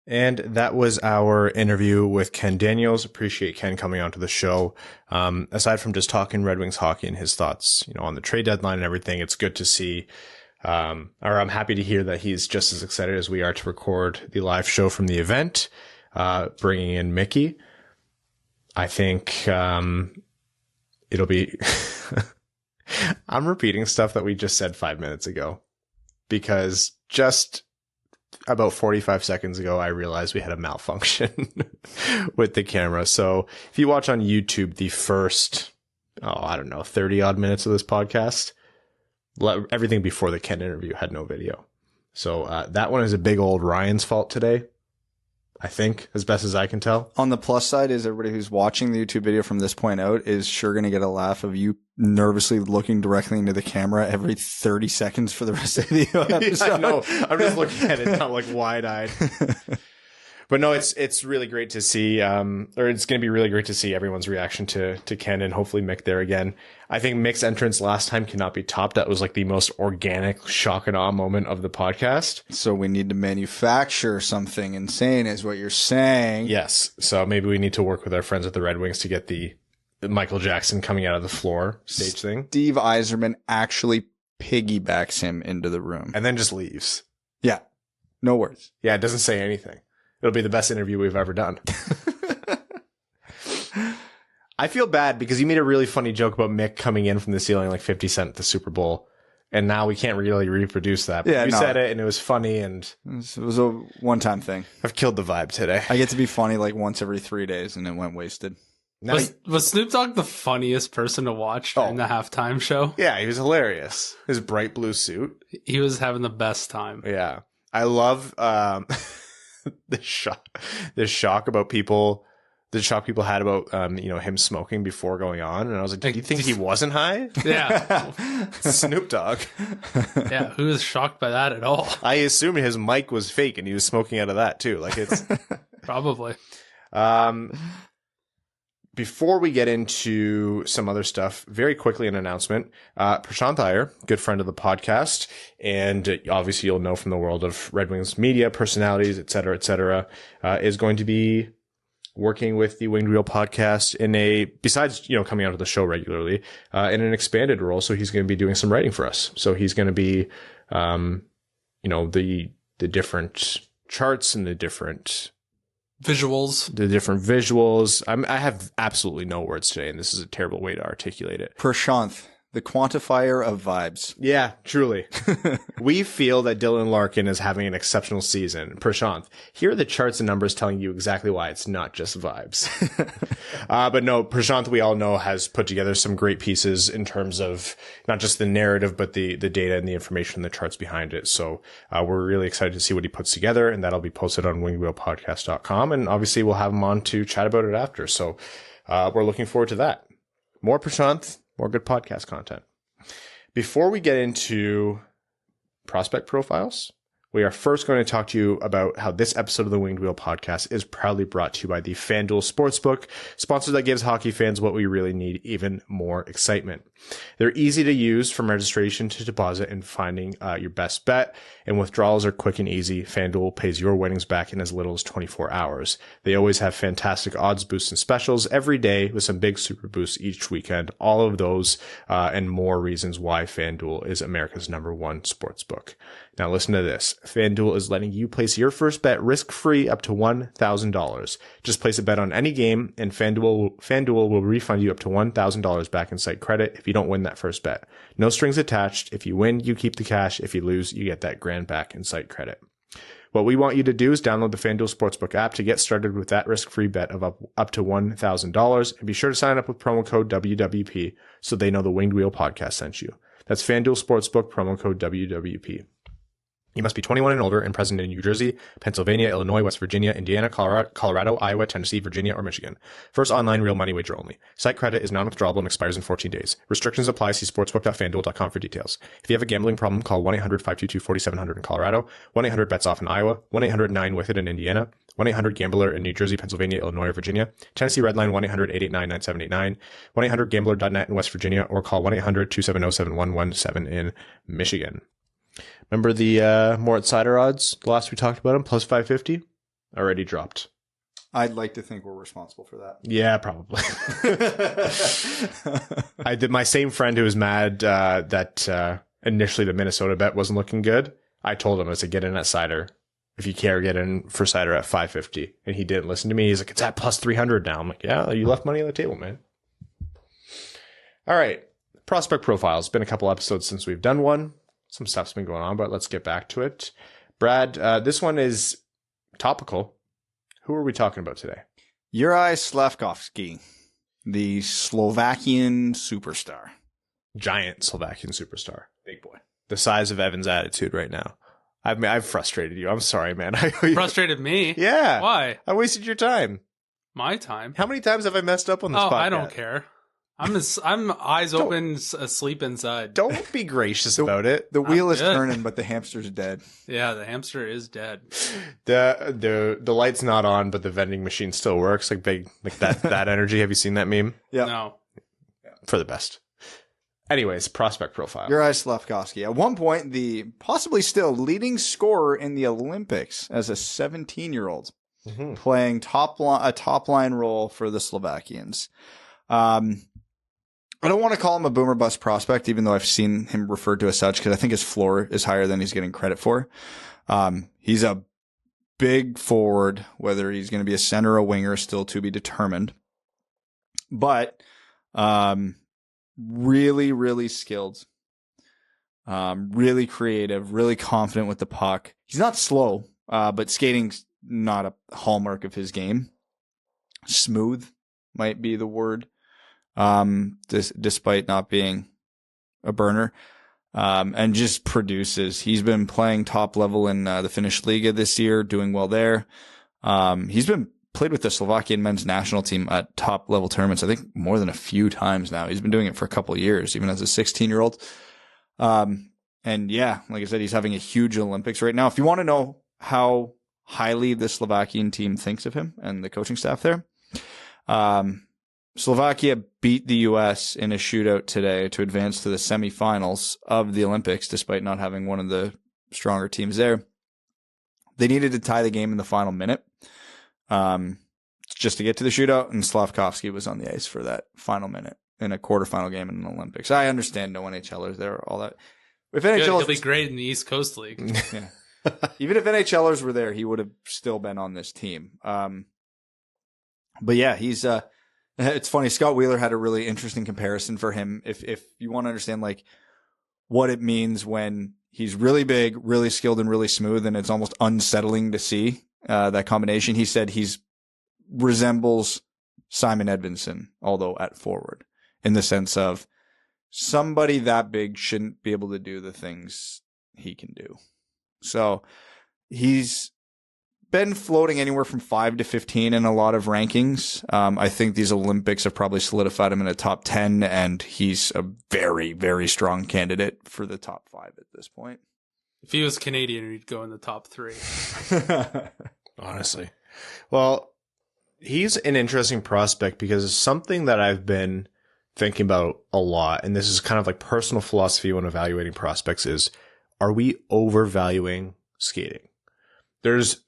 And that was our interview with Ken Daniels. Appreciate Ken coming onto the show. Aside from just talking Red Wings hockey and his thoughts, on the trade deadline and everything, it's good to see, or I'm happy to hear that he's just as excited as we are to record the live show from the event, bringing in Mickey. I think it'll be I'm repeating stuff that we just said 5 minutes ago because just about 45 seconds ago, I realized we had a malfunction with the camera. So if you watch on YouTube the first, 30 odd minutes of this podcast, everything before the Ken interview had no video. So that one is a big old Ryan's fault today. I think, as best as I can tell. On the plus side is everybody who's watching the YouTube video from this point out is sure going to get a laugh of you nervously looking directly into the camera every 30 seconds for the rest of the video episode. I know. I'm just looking at it, not like wide-eyed. But no, it's really great to see, or it's going to be really great to see everyone's reaction to Ken and hopefully Mick there again. I think Mick's entrance last time cannot be topped. That was like the most organic shock and awe moment of the podcast. So we need to manufacture something insane is what you're saying. Yes. So maybe we need to work with our friends at the Red Wings to get the Michael Jackson coming out of the floor stage thing. Steve Yzerman actually piggybacks him into the room. And then just leaves. Yeah. No words. Yeah. It doesn't say anything. It'll be the best interview we've ever done. I feel bad because you made a really funny joke about Mick coming in from the ceiling like 50 Cent at the Super Bowl. And now we can't really reproduce that. But you said it and it was funny and it was a one-time thing. I've killed the vibe today. I get to be funny like once every 3 days and it went wasted. Was Snoop Dogg the funniest person to watch during the halftime show? Yeah, he was hilarious. His bright blue suit. He was having the best time. Yeah. I love the shock about people. The shock people had about him smoking before going on, and I was like, "Do you think he wasn't high?" Yeah, Snoop Dogg. Yeah, who was shocked by that at all? I assume his mic was fake, and he was smoking out of that too. Like it's probably. Before we get into some other stuff, very quickly an announcement. Prashant Iyer, good friend of the podcast, and obviously you'll know from the world of Red Wings media, personalities, et cetera, is going to be working with the Winged Wheel podcast besides, coming out of the show regularly, in an expanded role. So he's going to be doing some writing for us. So he's going to be, the different charts and the different visuals. I have absolutely no words today, and this is a terrible way to articulate it. Prashant, the quantifier of vibes. Yeah, truly. We feel that Dylan Larkin is having an exceptional season. Prashant, here are the charts and numbers telling you exactly why it's not just vibes. But no, Prashant, we all know, has put together some great pieces in terms of not just the narrative, but the data and the information, the charts behind it. So we're really excited to see what he puts together, and that'll be posted on wingedwheelpodcast.com. And obviously we'll have him on to chat about it after. So we're looking forward to that. More Prashant, more good podcast content. Before we get into prospect profiles, We are first going to talk to you about how this episode of the Winged Wheel podcast is proudly brought to you by the FanDuel Sportsbook, sponsor that gives hockey fans what we really need, even more excitement. They're easy to use from registration to deposit and finding your best bet, and withdrawals are quick and easy. FanDuel pays your winnings back in as little as 24 hours. They always have fantastic odds boosts and specials every day with some big super boosts each weekend. All of those and more reasons why FanDuel is America's #1 sportsbook. Now listen to this. FanDuel is letting you place your first bet risk-free up to $1,000. Just place a bet on any game, and FanDuel will refund you up to $1,000 back in site credit if you don't win that first bet. No strings attached. If you win, you keep the cash. If you lose, you get that grand back in site credit. What we want you to do is download the FanDuel Sportsbook app to get started with that risk-free bet of up to $1,000, and be sure to sign up with promo code WWP so they know the Winged Wheel podcast sent you. That's FanDuel Sportsbook, promo code WWP. You must be 21 and older and present in New Jersey, Pennsylvania, Illinois, West Virginia, Indiana, Colorado, Iowa, Tennessee, Virginia, or Michigan. First online real money wager only. Site credit is non-withdrawable and expires in 14 days. Restrictions apply. See sportsbook.fanduel.com for details. If you have a gambling problem, call 1-800-522-4700 in Colorado, 1-800-BETS-OFF in Iowa, 1-800-9-WITH-IT in Indiana, 1-800-GAMBLER in New Jersey, Pennsylvania, Illinois, or Virginia, Tennessee Redline 1-800-889-9789, 1-800-GAMBLER.net in West Virginia, or call 1-800-270-7117 in Michigan. Remember the Moritz Seider odds? The last we talked about him, plus 550? Already dropped. I'd like to think we're responsible for that. Yeah, probably. I did. My same friend who was mad that initially the Minnesota bet wasn't looking good. I told him, I said, get in at Seider. If you care, get in for Seider at 550. And he didn't listen to me. He's like, it's at plus 300 now. I'm like, yeah, you left money on the table, man. All right. Prospect profiles. Been a couple episodes since we've done one. Some stuff's been going on, but let's get back to it. Brad, this one is topical. Who are we talking about today? Juraj Slafkovsky, the Slovakian superstar. Giant Slovakian superstar. Big boy. The size of Evan's attitude right now. I've frustrated you. I'm sorry, man. Frustrated me? Yeah. Why? I wasted your time. My time? How many times have I messed up on this podcast? I don't care. I'm eyes open, asleep inside. Don't be gracious about it. The wheel is turning, but the hamster's dead. Yeah, the hamster is dead. The light's not on, but the vending machine still works. Like that energy. Have you seen that meme? Yeah. No. For the best. Anyways, prospect profile. Juraj Slafkovsky. At one point, the possibly still leading scorer in the Olympics as a 17-year-old, playing a top line role for the Slovakians. I don't want to call him a boomer bust prospect, even though I've seen him referred to as such, because I think his floor is higher than he's getting credit for. He's a big forward, whether he's going to be a center or a winger, still to be determined. But really, really skilled, really creative, really confident with the puck. He's not slow, but skating's not a hallmark of his game. Smooth might be the word. Despite not being a burner, and just produces. He's been playing top level in the Finnish Liga this year, doing well there. He's been played with the Slovakian men's national team at top level tournaments, I think more than a few times now. He's been doing it for a couple of years, even as a 16-year-old. And yeah, like I said, he's having a huge Olympics right now. If you want to know how highly the Slovakian team thinks of him and the coaching staff there, Slovakia beat the U.S. in a shootout today to advance to the semifinals of the Olympics, despite not having one of the stronger teams there. They needed to tie the game in the final minute just to get to the shootout, and Slafkovsky was on the ice for that final minute in a quarterfinal game in the Olympics. I understand no NHLers there, all that. If he'll be great in the East Coast League. Yeah. Even if NHLers were there, he would have still been on this team. But yeah, he's it's funny. Scott Wheeler had a really interesting comparison for him. If you want to understand like what it means when he's really big, really skilled, and really smooth, and it's almost unsettling to see that combination. He said he's resembles Simon Edvinsson, although at forward, in the sense of somebody that big shouldn't be able to do the things he can do. So he's been floating anywhere from 5 to 15 in a lot of rankings. I think these Olympics have probably solidified him in a top 10, and he's a very, very strong candidate for the top 5 at this point. If he was Canadian, he'd go in the top 3. Honestly. Well, he's an interesting prospect because it's something that I've been thinking about a lot. And this is kind of like personal philosophy when evaluating prospects is, are we overvaluing skating? There's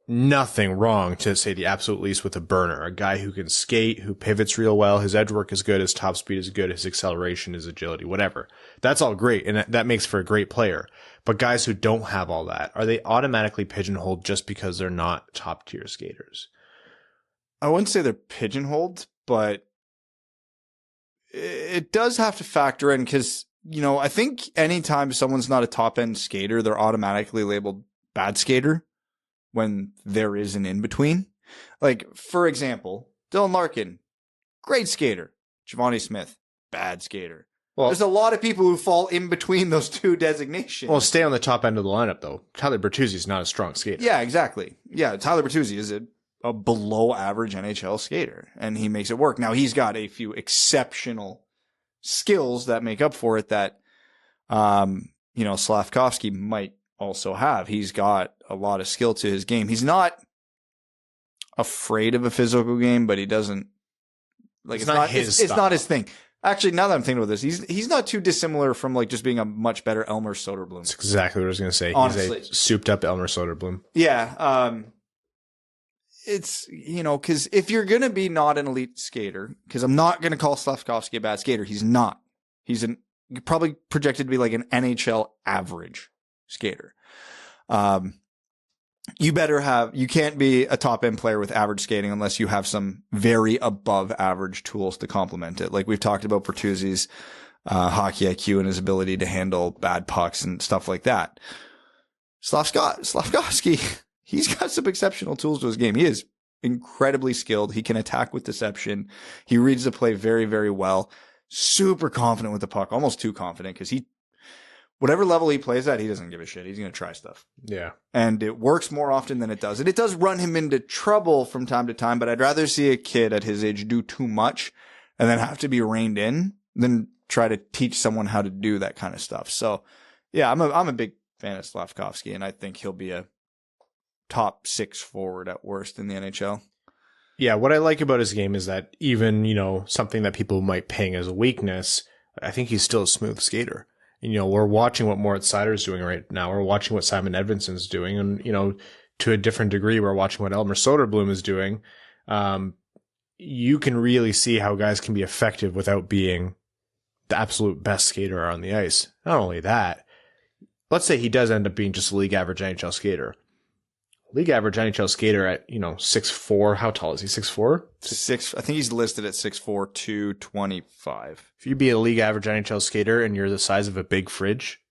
nothing wrong, to say the absolute least, with a burner, a guy who can skate, who pivots real well, his edge work is good, his top speed is good, his acceleration, his agility, whatever. That's all great, and that makes for a great player. But guys who don't have all that, are they automatically pigeonholed just because they're not top tier skaters? I wouldn't say they're pigeonholed, but it does have to factor in because, you know, I think anytime someone's not a top end skater, they're automatically labeled bad skater when there is an in-between. Like, for example, Dylan Larkin, great skater. Giovanni Smith, bad skater. Well, there's a lot of people who fall in between those two designations. Well, stay on the top end of the lineup, though. Tyler Bertuzzi is not a strong skater. Yeah, exactly. Yeah, Tyler Bertuzzi is a below-average NHL skater, and he makes it work. Now, he's got a few exceptional skills that make up for it that, Slafkovsky might also have. He's got a lot of skill to his game. He's not afraid of a physical game, but he doesn't like it's not his thing. Actually, now that I'm thinking about this, he's not too dissimilar from like just being a much better Elmer Soderblom. That's exactly what I was going to say. Honestly. He's a souped up Elmer Soderblom. Yeah. It's, because if you're going to be not an elite skater, because I'm not going to call Slafkovsky a bad skater. He's not. He's probably projected to be like an NHL average skater. You can't be a top end player with average skating unless you have some very above average tools to complement it. Like we've talked about Bertuzzi's hockey IQ and his ability to handle bad pucks and stuff like that. Slafkovsky, he's got some exceptional tools to his game. He is incredibly skilled. He can attack with deception. He reads the play very, very well. Super confident with the puck, almost too confident because whatever level he plays at, he doesn't give a shit. He's going to try stuff. Yeah. And it works more often than it does. And it does run him into trouble from time to time, but I'd rather see a kid at his age do too much and then have to be reined in than try to teach someone how to do that kind of stuff. So, yeah, I'm a big fan of Slafkovsky, and I think he'll be a top 6 forward at worst in the NHL. Yeah, what I like about his game is that even, something that people might ping as a weakness, I think he's still a smooth skater. And, we're watching what Moritz Seider is doing right now. We're watching what Simon Edvinsson's doing. And, to a different degree, we're watching what Elmer Soderblom is doing. You can really see how guys can be effective without being the absolute best skater on the ice. Not only that, let's say he does end up being just a league average NHL skater. League average NHL skater at, 6'4". How tall is he? 6'4"? I think he's listed at 6'4", 225. If you be a league average NHL skater and you're the size of a big fridge.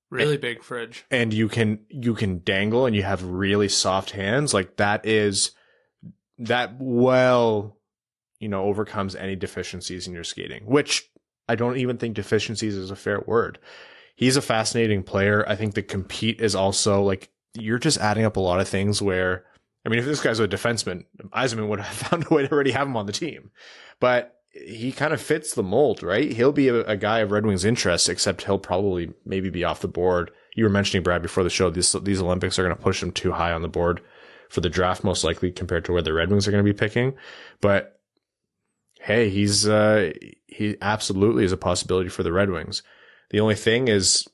Really big fridge. And you can dangle and you have really soft hands, like that overcomes any deficiencies in your skating, which I don't even think deficiencies is a fair word. He's a fascinating player. I think the compete is also like, you're just adding up a lot of things where, if this guy's a defenseman, Yzerman would have found a way to already have him on the team. But he kind of fits the mold, right? He'll be a guy of Red Wings interest, except he'll probably maybe be off the board. You were mentioning, Brad, before the show, these Olympics are going to push him too high on the board for the draft, most likely, compared to where the Red Wings are going to be picking. But hey, he absolutely is a possibility for the Red Wings. The only thing is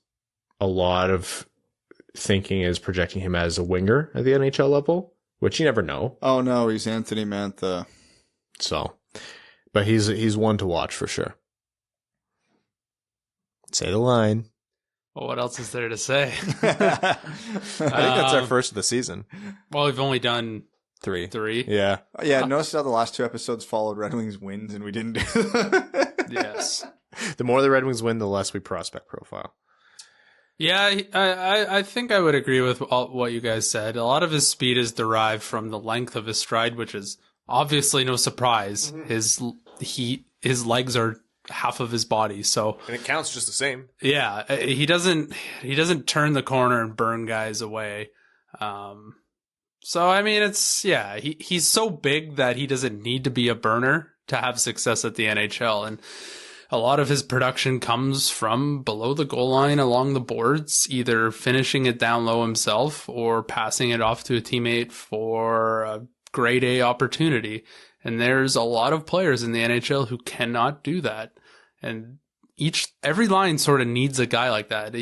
a lot of thinking is projecting him as a winger at the NHL level, which you never know. Oh no, he's Anthony Mantha. So, but he's one to watch for sure. Say the line. Well, what else is there to say? I think that's our first of the season. Well, we've only done three. Yeah. Notice how the last 2 episodes followed Red Wings wins and we didn't do that. Yes. The more the Red Wings win, the less we prospect profile. Yeah, I think I would agree with what you guys said. A lot of his speed is derived from the length of his stride, which is obviously no surprise. Mm-hmm. His legs are half of his body, so and it counts just the same. Yeah, he doesn't turn the corner and burn guys away. So he's so big that he doesn't need to be a burner to have success at the NHL, and a lot of his production comes from below the goal line along the boards, either finishing it down low himself or passing it off to a teammate for a grade A opportunity. And there's a lot of players in the NHL who cannot do that. And every line sort of needs a guy like that.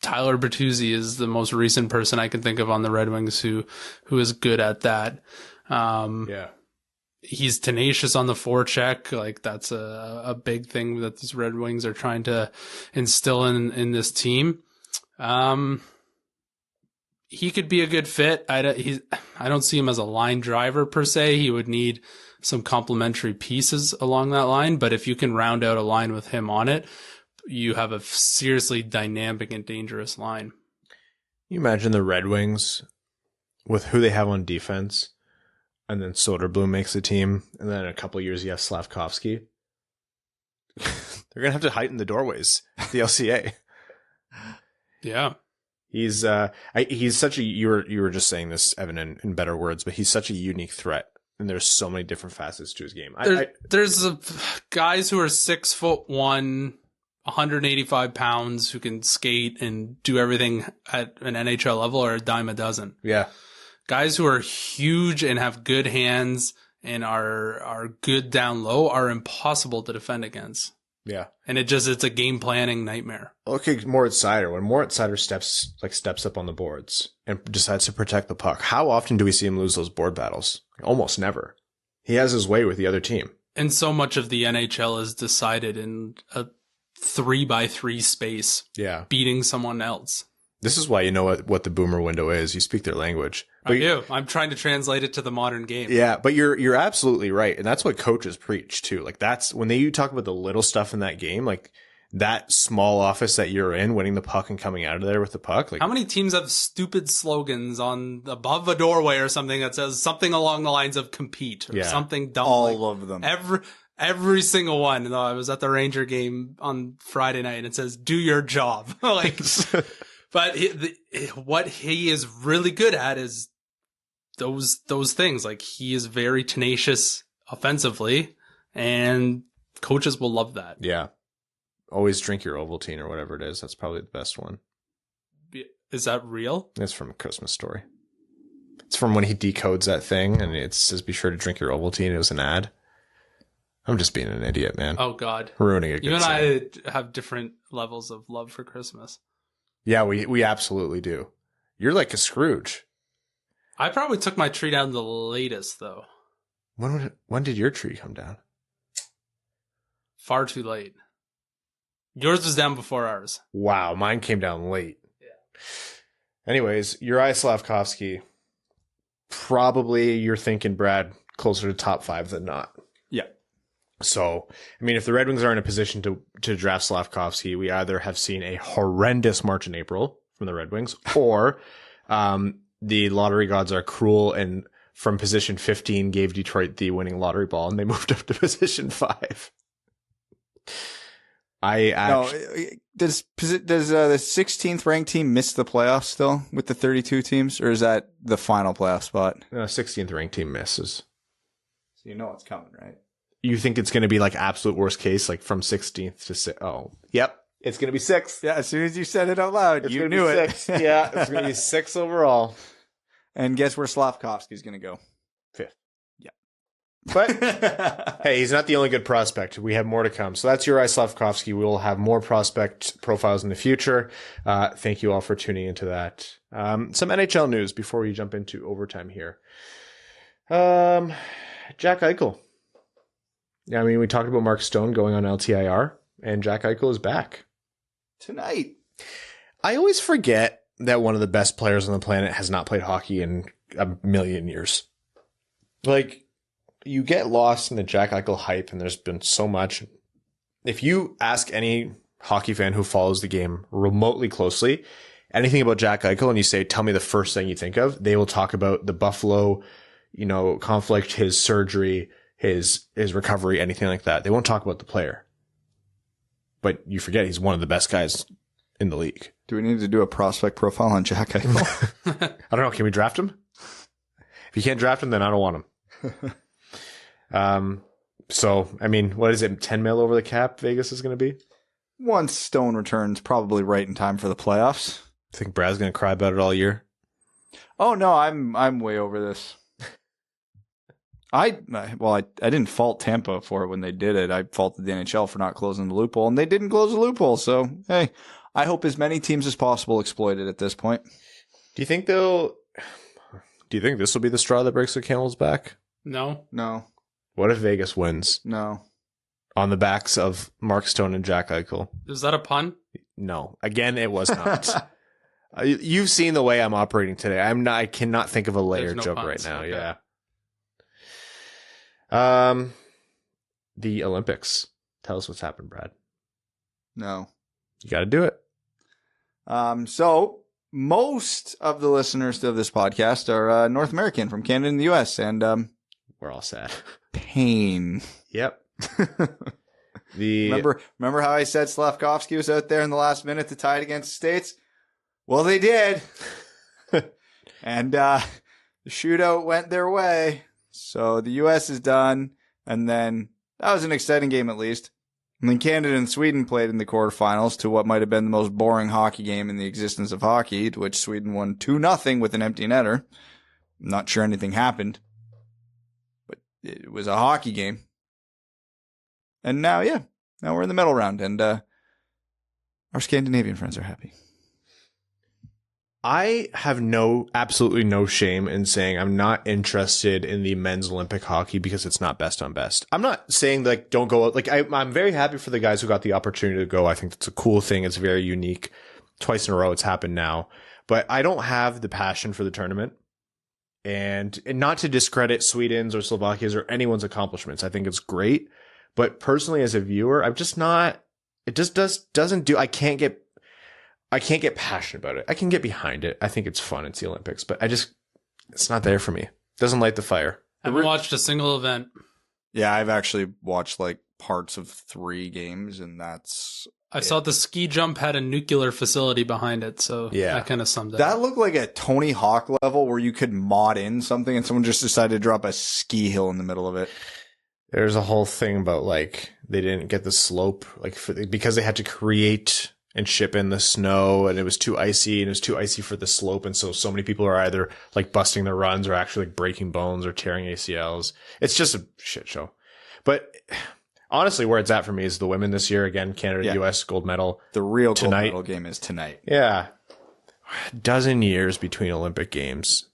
Tyler Bertuzzi is the most recent person I can think of on the Red Wings who is good at that. He's tenacious on the forecheck. Like, that's a big thing that these Red Wings are trying to instill in this team. He could be a good fit. I don't see him as a line driver per se. He would need some complementary pieces along that line. But if you can round out a line with him on it, you have a seriously dynamic and dangerous line. You imagine the Red Wings with who they have on defense, and then Soderblom makes the team, and then in a couple of years you have Slafkovsky. They're going to have to heighten the doorways at the LCA. Yeah. He's such a, you were just saying this, Evan, in better words, but he's such a unique threat. And there's so many different facets to his game. There's guys who are 6'1", 185 pounds who can skate and do everything at an NHL level are a dime a dozen. Yeah. Guys who are huge and have good hands and are good down low are impossible to defend against. Yeah. And it's a game planning nightmare. Okay, Moritz Seider. When Moritz Seider steps up on the boards and decides to protect the puck, how often do we see him lose those board battles? Almost never. He has his way with the other team. And so much of the NHL is decided in a 3x3 space. Yeah. Beating someone else. This is why you know what the boomer window is. You speak their language. But I do. I'm trying to translate it to the modern game. Yeah, but you're absolutely right. And that's what coaches preach too. Like, that's when you talk about the little stuff in that game, like that small office that you're in, winning the puck and coming out of there with the puck. Like, how many teams have stupid slogans on above a doorway or something that says something along the lines of compete or something dumb? All of them. Every single one. And I was at the Ranger game on Friday night and it says, do your job. Like, but what he is really good at is those things. Like, he is very tenacious offensively, and coaches will love that. Yeah. Always drink your Ovaltine or whatever it is. That's probably the best one. Is that real? It's from A Christmas Story. It's from when he decodes that thing, and it says, be sure to drink your Ovaltine. It was an ad. I'm just being an idiot, man. Oh, God. Ruining a good You and scene. I have different levels of love for Christmas. Yeah, we absolutely do. You're like a Scrooge. I probably took my tree down the latest, though. When did your tree come down? Far too late. Yours was down before ours. Wow, mine came down late. Yeah. Anyways, Juraj Slafkovsky, probably you're thinking, Brad, closer to top 5 than not. Yeah. So, I mean, if the Red Wings are in a position to draft Slafkovsky, we either have seen a horrendous March and April from the Red Wings, or the lottery gods are cruel and from position 15 gave Detroit the winning lottery ball and they moved up to position 5. Does the 16th ranked team miss the playoffs still with the 32 teams, or is that the final playoff spot? 16th ranked team misses. So you know what's coming, right? You think it's going to be like absolute worst case, like from 16th to 6th? Oh, yep. It's going to be 6th. Yeah, as soon as you said it out loud, you knew it. 6th. Yeah, it's going to be 6 overall. And guess where Slafkovsky's going to go? 5th. Yeah. But, hey, he's not the only good prospect. We have more to come. So that's Juraj Slafkovsky. We will have more prospect profiles in the future. Thank you all for tuning into that. Some NHL news before we jump into overtime here. Jack Eichel. Yeah, I mean, we talked about Mark Stone going on LTIR, and Jack Eichel is back tonight. I always forget that one of the best players on the planet has not played hockey in a million years. Like, you get lost in the Jack Eichel hype, and there's been so much. If you ask any hockey fan who follows the game remotely closely anything about Jack Eichel, and you say, tell me the first thing you think of, they will talk about the Buffalo, conflict, his surgery, his recovery, anything like that. They won't talk about the player. But you forget he's one of the best guys in the league. Do we need to do a prospect profile on Jack Eichel? I don't know. Can we draft him? If you can't draft him, then I don't want him. So, I mean, what is it? 10 mil over the cap Vegas is going to be? Once Stone returns, probably right in time for the playoffs. I think Brad's going to cry about it all year. Oh no, I'm way over this. I didn't fault Tampa for it when they did it. I faulted the NHL for not closing the loophole, and they didn't close the loophole. So, hey, I hope as many teams as possible exploit it at this point. Do you think this will be the straw that breaks the camel's back? No. What if Vegas wins? No. On the backs of Mark Stone and Jack Eichel? Is that a pun? No. Again, it was not. You've seen the way I'm operating today. I cannot think of a layered joke puns right now. Okay. Yeah. The Olympics. Tell us what's happened, Brad. No. You got to do it. So most of the listeners of this podcast are North American from Canada and the U.S. and we're all sad. Pain. Yep. Remember how I said Slafkovsky was out there in the last minute to tie it against the States? Well, they did. And the shootout went their way. So the U.S. is done. And then that was an exciting game at least. And then Canada and Sweden played in the quarterfinals to what might have been the most boring hockey game in the existence of hockey, to which Sweden won 2-0 with an empty netter. I'm not sure anything happened. But it was a hockey game. And now we're in the middle round. And our Scandinavian friends are happy. I have absolutely no shame in saying I'm not interested in the men's Olympic hockey because it's not best on best. I'm not saying don't go. I'm very happy for the guys who got the opportunity to go. I think that's a cool thing. It's very unique. Twice in a row it's happened now. But I don't have the passion for the tournament. And not to discredit Sweden's or Slovakia's or anyone's accomplishments. I think it's great. But personally, as a viewer, I'm just not. It just doesn't do. I can't get passionate about it. I can get behind it. I think it's fun. It's the Olympics, but it's not there for me. It doesn't light the fire. I haven't watched a single event. Yeah, I've actually watched parts of 3 games, and that's. I saw the ski jump had a nuclear facility behind it, so yeah, that kind of summed it That up. looked like a Tony Hawk level where you could mod in something, and someone just decided to drop a ski hill in the middle of it. There's a whole thing about they didn't get the slope because they had to create and ship in the snow, and it was too icy, and it was too icy for the slope, and so many people are either busting their runs or actually breaking bones or tearing ACLs. It's just a shit show. But honestly, where it's at for me is the women this year. Again, Canada, US gold medal. The real tonight. Gold medal game is tonight. Yeah. A dozen years between Olympic games.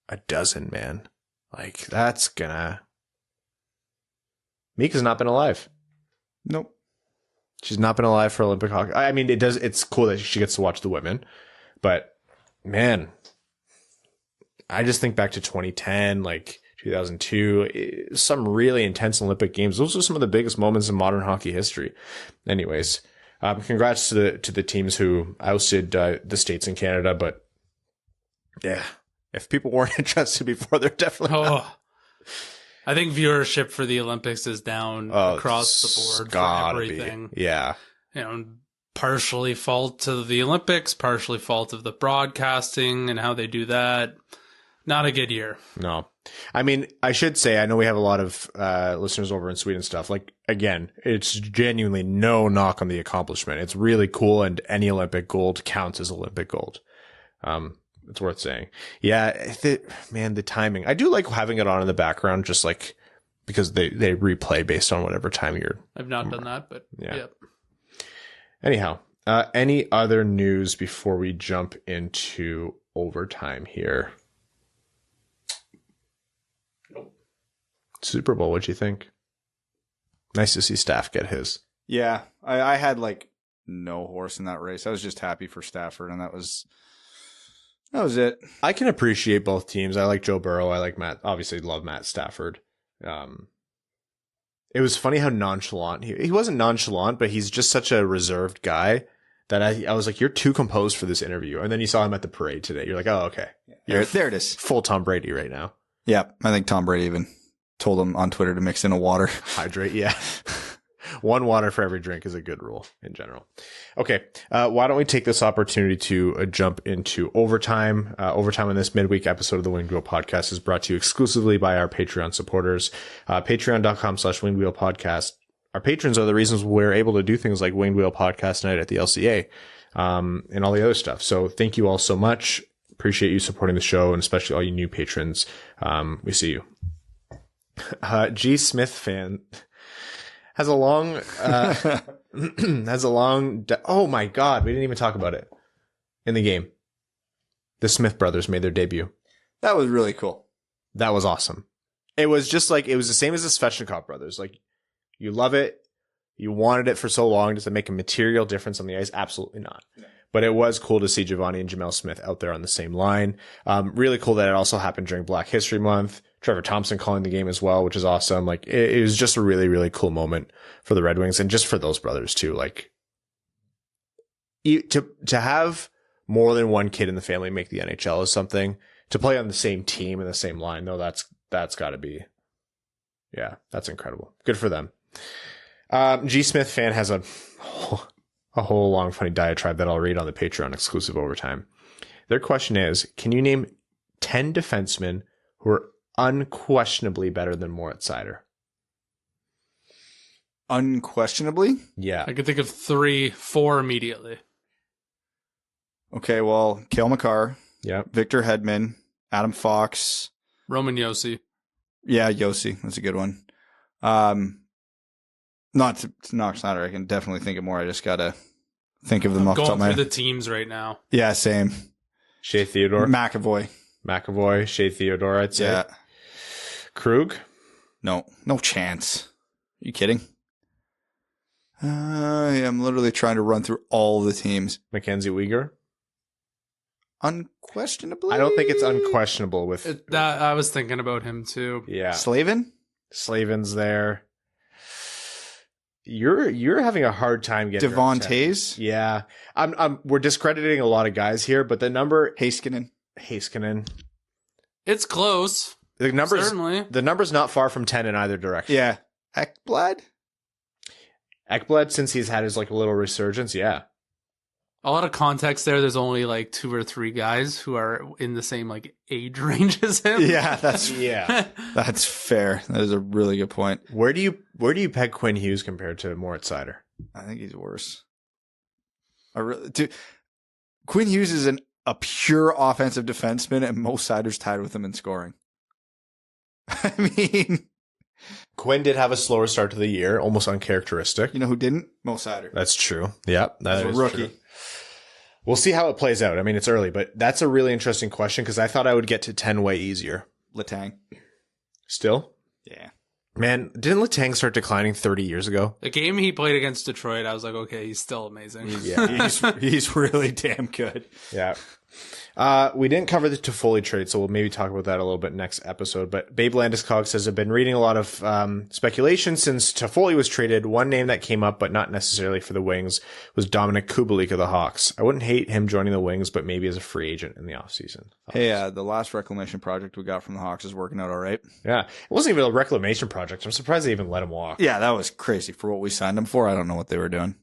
A dozen, man. That's gonna. Mika's not been alive. Nope. She's not been alive for Olympic hockey. I mean, it's cool that she gets to watch the women, but man, I just think back to 2010, 2002, some really intense Olympic games. Those are some of the biggest moments in modern hockey history. Anyways, congrats to the teams who ousted the States and Canada, but yeah, if people weren't interested before, they're definitely not. I think viewership for the Olympics is down across the board for everything. Yeah. Partially fault to the Olympics, partially fault of the broadcasting and how they do that. Not a good year. No. I mean, I should say, I know we have a lot of listeners over in Sweden and stuff. Again, it's genuinely no knock on the accomplishment. It's really cool, and any Olympic gold counts as Olympic gold. It's worth saying. Yeah, the timing. I do like having it on in the background, just because they replay based on whatever time you're. I've not done that, but yeah. Anyhow, any other news before we jump into overtime here? Nope. Super Bowl, what'd you think? Nice to see Staff get his. Yeah, I had no horse in that race. I was just happy for Stafford, and that was it. I can appreciate both teams. I like Joe Burrow. I like Matt. Obviously, love Matt Stafford. It was funny how nonchalant he wasn't nonchalant, but he's just such a reserved guy that I was like, you're too composed for this interview. And then you saw him at the parade today. You're like, oh, okay. There it is. Full Tom Brady right now. Yeah, I think Tom Brady even told him on Twitter to mix in a water. Hydrate, yeah. One water for every drink is a good rule in general. Okay. Why don't we take this opportunity to jump into overtime? Overtime in this midweek episode of the Winged Wheel Podcast is brought to you exclusively by our Patreon supporters. Patreon.com/Winged Wheel Podcast. Our patrons are the reasons we're able to do things like Winged Wheel Podcast Night at the LCA, and all the other stuff. So thank you all so much. Appreciate you supporting the show, and especially all you new patrons. We see you. G. Smith fan has a long, oh my God, we didn't even talk about it in the game. The Smith brothers made their debut. That was really cool. That was awesome. It was just like, it was the same as the Svechnikov brothers. Like, you love it. You wanted it for so long. Does it make a material difference on the ice? Absolutely not. No. But it was cool to see Giovanni and Jamel Smith out there on the same line. Really cool that it also happened during Black History Month. Trevor Thompson calling the game as well, which is awesome. Like, it was just a really, really cool moment for the Red Wings and just for those brothers too. Like, to have more than one kid in the family make the NHL is something. To play on the same team and the same line, though, that's got to be, yeah, that's incredible. Good for them. G. Smith fan has a whole long funny diatribe that I'll read on the Patreon exclusive overtime. Their question is, can you name 10 defensemen who are unquestionably better than Moritz Seider? Unquestionably? Yeah. I could think of 4 immediately. Okay, well, Cale Makar. Yeah. Victor Hedman. Adam Fox. Roman Josi. Yeah, Josi. That's a good one. Not to knock Snyder. I can definitely think of more. I just got to think of them off the top of my head. Going through the teams right now. Yeah, same. Shea Theodore. McAvoy. Shea Theodore, I'd say. Yeah. Krug? No chance. Are you kidding? I'm literally trying to run through all the teams. Mackenzie Weegar? Unquestionably? I don't think it's unquestionable with... I was thinking about him too. Yeah. Slavin's there. You're having a hard time getting Devon Tays? Yeah. We're discrediting a lot of guys here, but the number... Heiskanen. It's close. The number's not far from 10 in either direction. Yeah. Ekblad, since he's had his like little resurgence, yeah. A lot of context there. There's only like 2 or 3 guys who are in the same like age range as him. Yeah, that's fair. That is a really good point. Where do you peg Quinn Hughes compared to Moritz Seider? I think he's worse. Quinn Hughes is a pure offensive defenseman, and Mo Seider's tied with him in scoring. I mean, Quinn did have a slower start to the year, almost uncharacteristic. You know who didn't? Mo Seider. That's true. Yep, that is a rookie. True. We'll see how it plays out. I mean, it's early, but that's a really interesting question because I thought I would get to 10 way easier. Letang. Still? Yeah. Man, didn't Letang start declining 30 years ago? The game he played against Detroit, I was like, okay, he's still amazing. He's really damn good. Yeah. We didn't cover the Toffoli trade, so we'll maybe talk about that a little bit next episode. But Babe Landeskog says, I've been reading a lot of speculation since Toffoli was traded. One name that came up, but not necessarily for the Wings, was Dominic Kubalik of the Hawks. I wouldn't hate him joining the Wings, but maybe as a free agent in the offseason. Hey, the last reclamation project we got from the Hawks is working out all right. Yeah. It wasn't even a reclamation project. I'm surprised they even let him walk. Yeah, that was crazy for what we signed him for. I don't know what they were doing.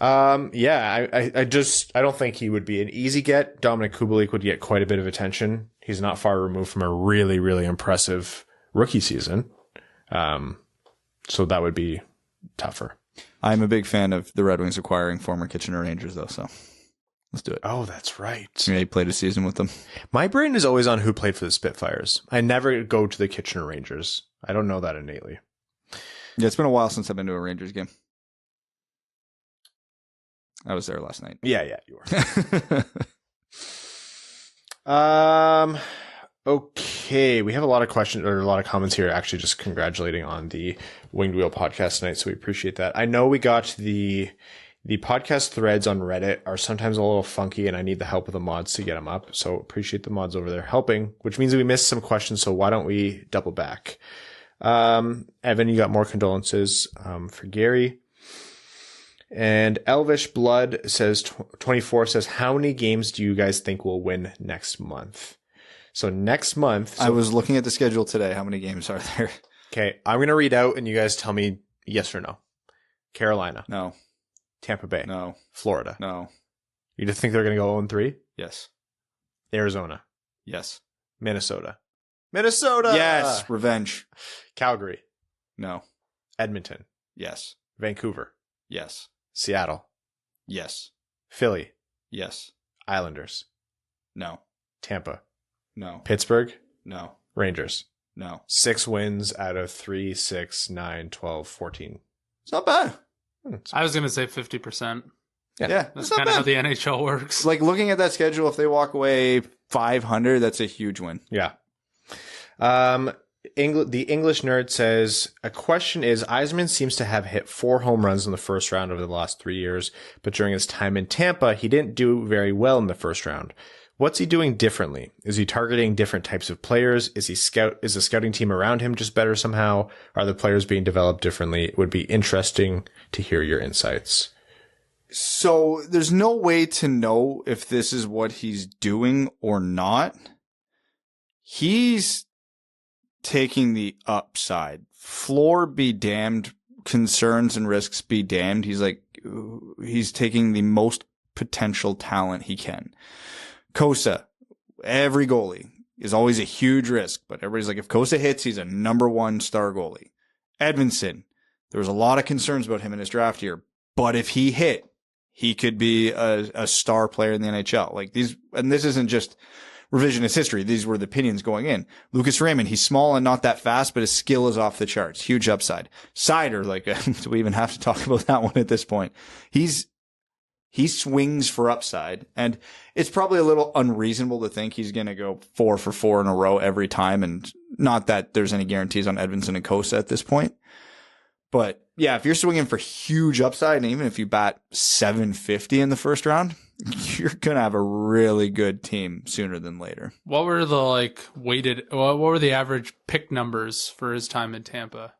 Yeah, I don't think he would be an easy get. Dominic Kubalik would get quite a bit of attention. He's not far removed from a really, really impressive rookie season. So that would be tougher. I'm a big fan of the Red Wings acquiring former Kitchener Rangers, though, so let's do it. Oh, that's right. Yeah, he played a season with them. My brain is always on who played for the Spitfires. I never go to the Kitchener Rangers. I don't know that innately. Yeah, it's been a while since I've been to a Rangers game. I was there last night. Yeah, you were. Okay, we have a lot of questions or a lot of comments here. Actually, just congratulating on the Winged Wheel podcast tonight, so we appreciate that. I know we got the podcast threads on Reddit are sometimes a little funky, and I need the help of the mods to get them up. So appreciate the mods over there helping, which means we missed some questions. So why don't we double back? Evan, you got more condolences for Gary. And Elvish Blood says 24 says, how many games do you guys think we'll win next month? So next month, I was looking at the schedule today. How many games are there? Okay, I'm going to read out and you guys tell me Yes or no? Carolina. No. Tampa Bay. No. Florida. No. You just think they're going to go 0-3? Yes. Arizona. Yes. Minnesota. Minnesota! Yes. Revenge. Calgary. No. Edmonton. Yes. Vancouver. Yes. Seattle. Yes. Philly. Yes. Islanders. No. Tampa. No. Pittsburgh. No. Rangers. No. 6 wins out of 3, 6, 9, 12, 14. It's not bad. I was going to say 50%. Yeah. That's It's not kind of how bad. the NHL works. Like looking at that schedule, if they walk away 500, that's a huge win. Yeah. The English nerd says, a question is, Yzerman seems to have hit 4 home runs in the first round over the last 3 years, but during his time in Tampa, he didn't do very well in the first round. What's he doing differently? Is he targeting different types of players? Is the scouting team around him just better somehow? Are the players being developed differently? It would be interesting to hear your insights. So there's no way to know if this is what he's doing or not. He's taking the upside. Floor be damned, concerns and risks be damned. He's taking the most potential talent he can. Kosa, every goalie is always a huge risk, but everybody's like, if Kosa hits, he's a number 1 star goalie. Edmondson, there was a lot of concerns about him in his draft year, but if he hit, he could be a star player in the NHL. Like these, and this isn't just revisionist history. These were the opinions going in. Lucas Raymond, he's small and not that fast, but his skill is off the charts. Huge upside. Seider, like, do we even have to talk about that one at this point? He swings for upside, and it's probably a little unreasonable to think he's going to go 4 for 4 in a row every time. And not that there's any guarantees on Edmondson and Kosa at this point. But yeah, if you're swinging for huge upside, and even if you bat 750 in the first round, you're going to have a really good team sooner than later. What were the what were the average pick numbers for his time in Tampa?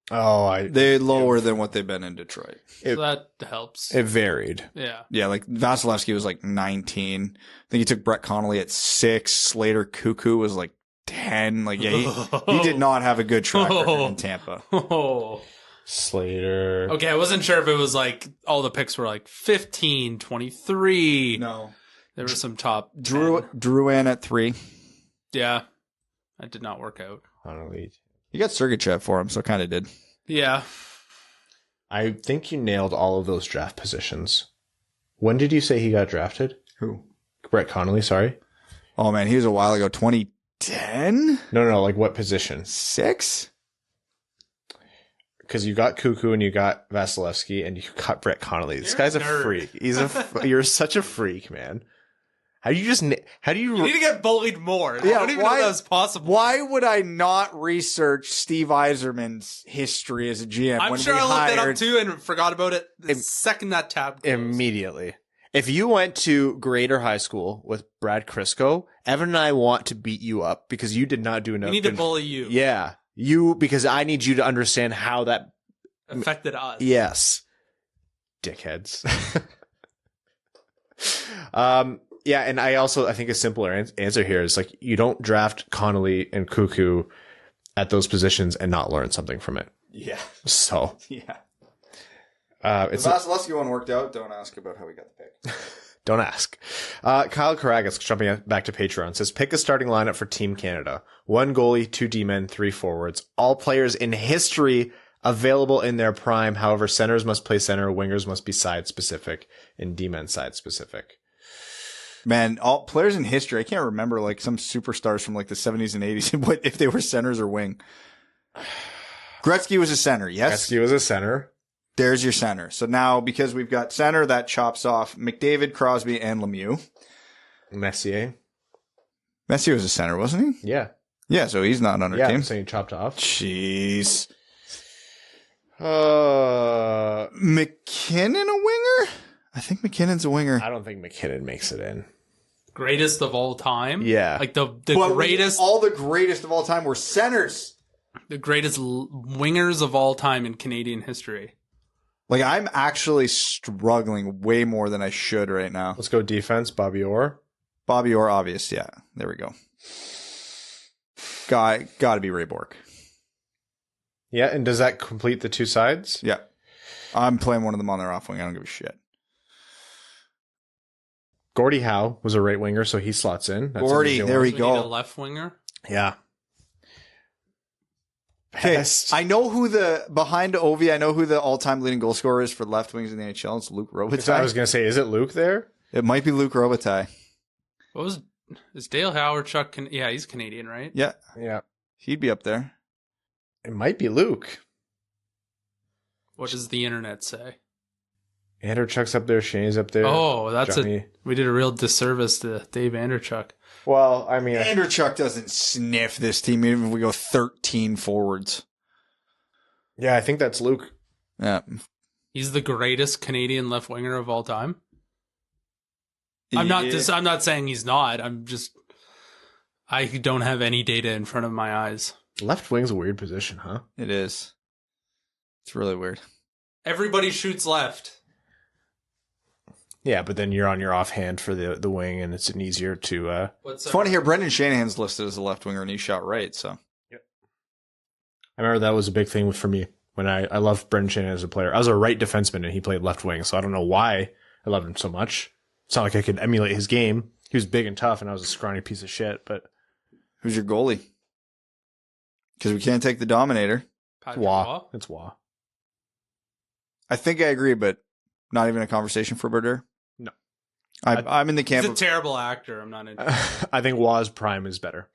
They're lower than what they've been in Detroit. So that helps. It varied. Yeah. Yeah, like Vasilevsky was like 19. I think he took Brett Connolly at 6. Slater Cuckoo was like 10. Like, yeah, he did not have a good track record in Tampa. Slater. Okay, I wasn't sure if it was like all the picks were like 15, 23. No. There were some top 10. Drouin at 3. Yeah. That did not work out. On elite. You got Sergachev for him, so kind of did. Yeah. I think you nailed all of those draft positions. When did you say he got drafted? Who? Brett Connolly, sorry. Oh, man, he was a while ago. 2010? No, like what position? 6? Because you got Cuckoo and you got Vasilevsky and you got Brett Connolly. This guy's a freak. You're such a freak, man. You need to get bullied more. Yeah, I don't even know that was possible. Why would I not research Steve Yzerman's history as a GM? I'm sure I looked it up too and forgot about it the second that tab closed. Immediately. If you went to grade or high school with Brad Crisco, Evan and I want to beat you up because you did not do enough. We need to bully you. Yeah. Because I need you to understand how that affected us. Yes. Dickheads. Yeah, and I think a simpler answer here is like you don't draft Connolly and Cuckoo at those positions and not learn something from it. Yeah. So. Yeah. The Vasilevsky one worked out. Don't ask about how we got the pick. Don't ask. Kyle Karagas, jumping back to Patreon, says, pick a starting lineup for Team Canada. 1 goalie, 2 D-men, 3 forwards. All players in history available in their prime. However, centers must play center, wingers must be side-specific, and D-men side-specific. Man, all players in history, I can't remember like some superstars from like the 70s and 80s and what if they were centers or wing. Gretzky was a center, yes? Gretzky was a center. There's your center. So now, because we've got center, that chops off McDavid, Crosby, and Lemieux. Messier was a center, wasn't he? Yeah. Yeah, so he's not on our team. So you chopped off. Jeez. McKinnon a winger? I think McKinnon's a winger. I don't think McKinnon makes it in. Greatest of all time? Yeah. Like the greatest. All the greatest of all time were centers. The greatest wingers of all time in Canadian history. Like, I'm actually struggling way more than I should right now. Let's go defense. Bobby Orr. Bobby Orr, obvious. Yeah. There we go. Got to be Ray Bourque. Yeah, and does that complete the two sides? Yeah. I'm playing one of them on their off wing. I don't give a shit. Gordie Howe was a right winger, so he slots in. That's Gordie, there we Need a go. left winger. Yeah. Okay, Best. I know who behind Ovi, I know who the all-time leading goal scorer is for left wings in the NHL. It's Luke Robitaille. I was going to say, is it Luke there? It might be Luke Robitaille. Is Dale Hawerchuk? Yeah, he's Canadian, right? Yeah, Yeah. he'd be up there. It might be Luke. What does the internet say? Anderchuk's up there. Shane's up there. Oh, Johnny. we did a real disservice to Dave Anderchuk. Well, I mean, Anderchuk doesn't sniff this team even if we go 13 forwards. yeah, I think that's Luke. Yeah. He's the greatest Canadian left winger of all time. I'm not saying he's not. I don't have any data in front of my eyes. Left wing's a weird position, huh? It is. It's really weird. Everybody shoots left. Yeah, but then you're on your offhand for the wing, and it's an easier to. It's funny here. Brendan Shanahan's listed as a left winger, and he shot right. So, Yep. I remember that was a big thing for me when I loved Brendan Shanahan as a player. I was a right defenseman, and he played left wing, so I don't know why I loved him so much. It's not like I could emulate his game. He was big and tough, and I was a scrawny piece of shit. But who's your goalie? Because we can't take the Dominator. Waugh. It's Waugh. I think I agree, but not even a conversation for Berder. No. I'm in the camp. He's a terrible actor. I'm not interested. I think Waugh's prime is better.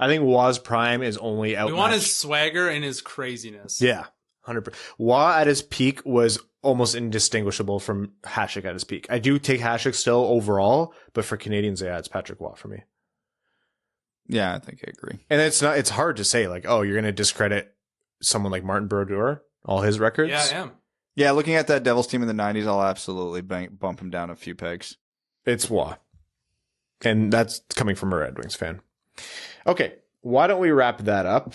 I think Waugh's prime is only outmatched. We want his swagger and his craziness. Yeah, 100%. Waugh at his peak was almost indistinguishable from Hasek at his peak. I do take Hasek still overall, but for Canadians, yeah, it's Patrick Waugh for me. Yeah, I think I agree. And it's hard to say, like, oh, you're going to discredit someone like Martin Brodeur, all his records? Yeah, I am. Yeah, looking at that Devils team in the 90s, I'll absolutely bump him down a few pegs. It's Waugh. And that's coming from a Red Wings fan. Okay, why don't we wrap that up?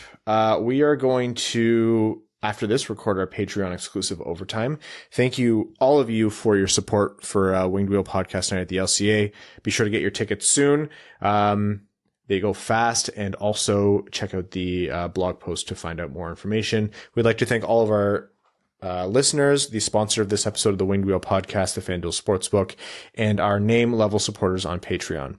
We are going to, after this, record our Patreon exclusive overtime. Thank you, all of you, for your support for Winged Wheel Podcast Night at the LCA. Be sure to get your tickets soon. They go fast, and also check out the blog post to find out more information. We'd like to thank all of our listeners, the sponsor of this episode of the Winged Wheel Podcast, the FanDuel Sportsbook, and our name level supporters on Patreon.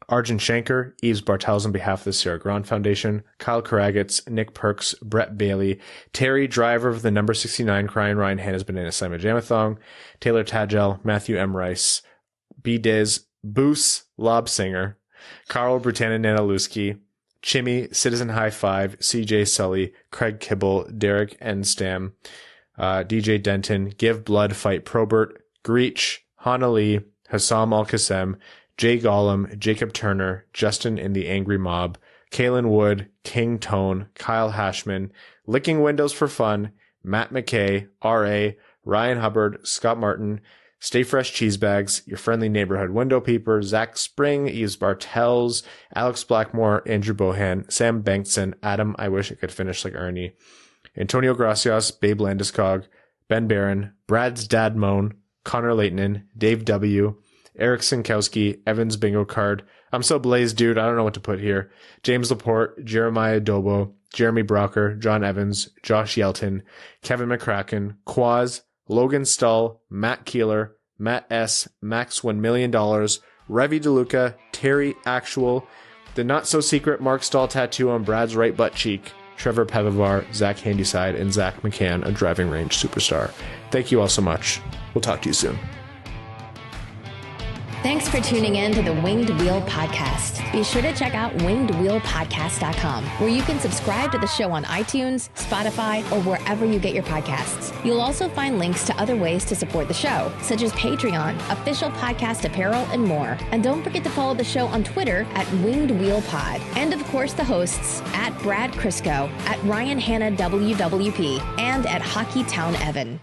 Arjun Shanker, Yves Bartels on behalf of the Sarah Grand Foundation, Kyle Karagitz, Nick Perks, Brett Bailey, Terry, driver of the number 69 Crying Ryan Hannah's Banana Simon Jamathong, Taylor Tagel, Matthew M. Rice, B. Diz, Boos, Lob Singer, Carl Brutanen Nanaluski, Chimmy, Citizen High Five, CJ Sully, Craig Kibble, Derek Enstam, DJ Denton, Give Blood, Fight Probert, Greach, Hana Lee, Hassam Al-Qassem, Jay Gollum, Jacob Turner, Justin in the Angry Mob, Kalen Wood, King Tone, Kyle Hashman, Licking Windows for Fun, Matt McKay, R.A., Ryan Hubbard, Scott Martin, Stay Fresh Cheese Bags, Your Friendly Neighborhood Window Peeper, Zach Spring, Yves Bartels, Alex Blackmore, Andrew Bohan, Sam Bankson, Adam, I Wish I Could Finish Like Ernie, Antonio Gracias, Babe Landeskog, Ben Barron, Brad's Dad Moan, Connor Leightonen, Dave W., Eric Sinkowski, Evans Bingo Card, I'm so blazed, dude, I don't know what to put here, James Laporte, Jeremiah Dobo, Jeremy Brocker, John Evans, Josh Yelton, Kevin McCracken, Quaz, Logan Stull, Matt Keeler, Matt S., Max $1 Million, Revi DeLuca, Terry Actual, the not-so-secret Mark Stahl tattoo on Brad's right butt cheek, Trevor Pevivar, Zach Handyside, and Zach McCann, a driving range superstar. Thank you all so much. We'll talk to you soon. Thanks for tuning in to the Winged Wheel Podcast. Be sure to check out wingedwheelpodcast.com, where you can subscribe to the show on iTunes, Spotify, or wherever you get your podcasts. You'll also find links to other ways to support the show, such as Patreon, official podcast apparel, and more. And don't forget to follow the show on Twitter at Winged Wheel Pod. And of course, the hosts at Brad Crisco, at Ryan Hanna WWP, and at Hockey Town Evan.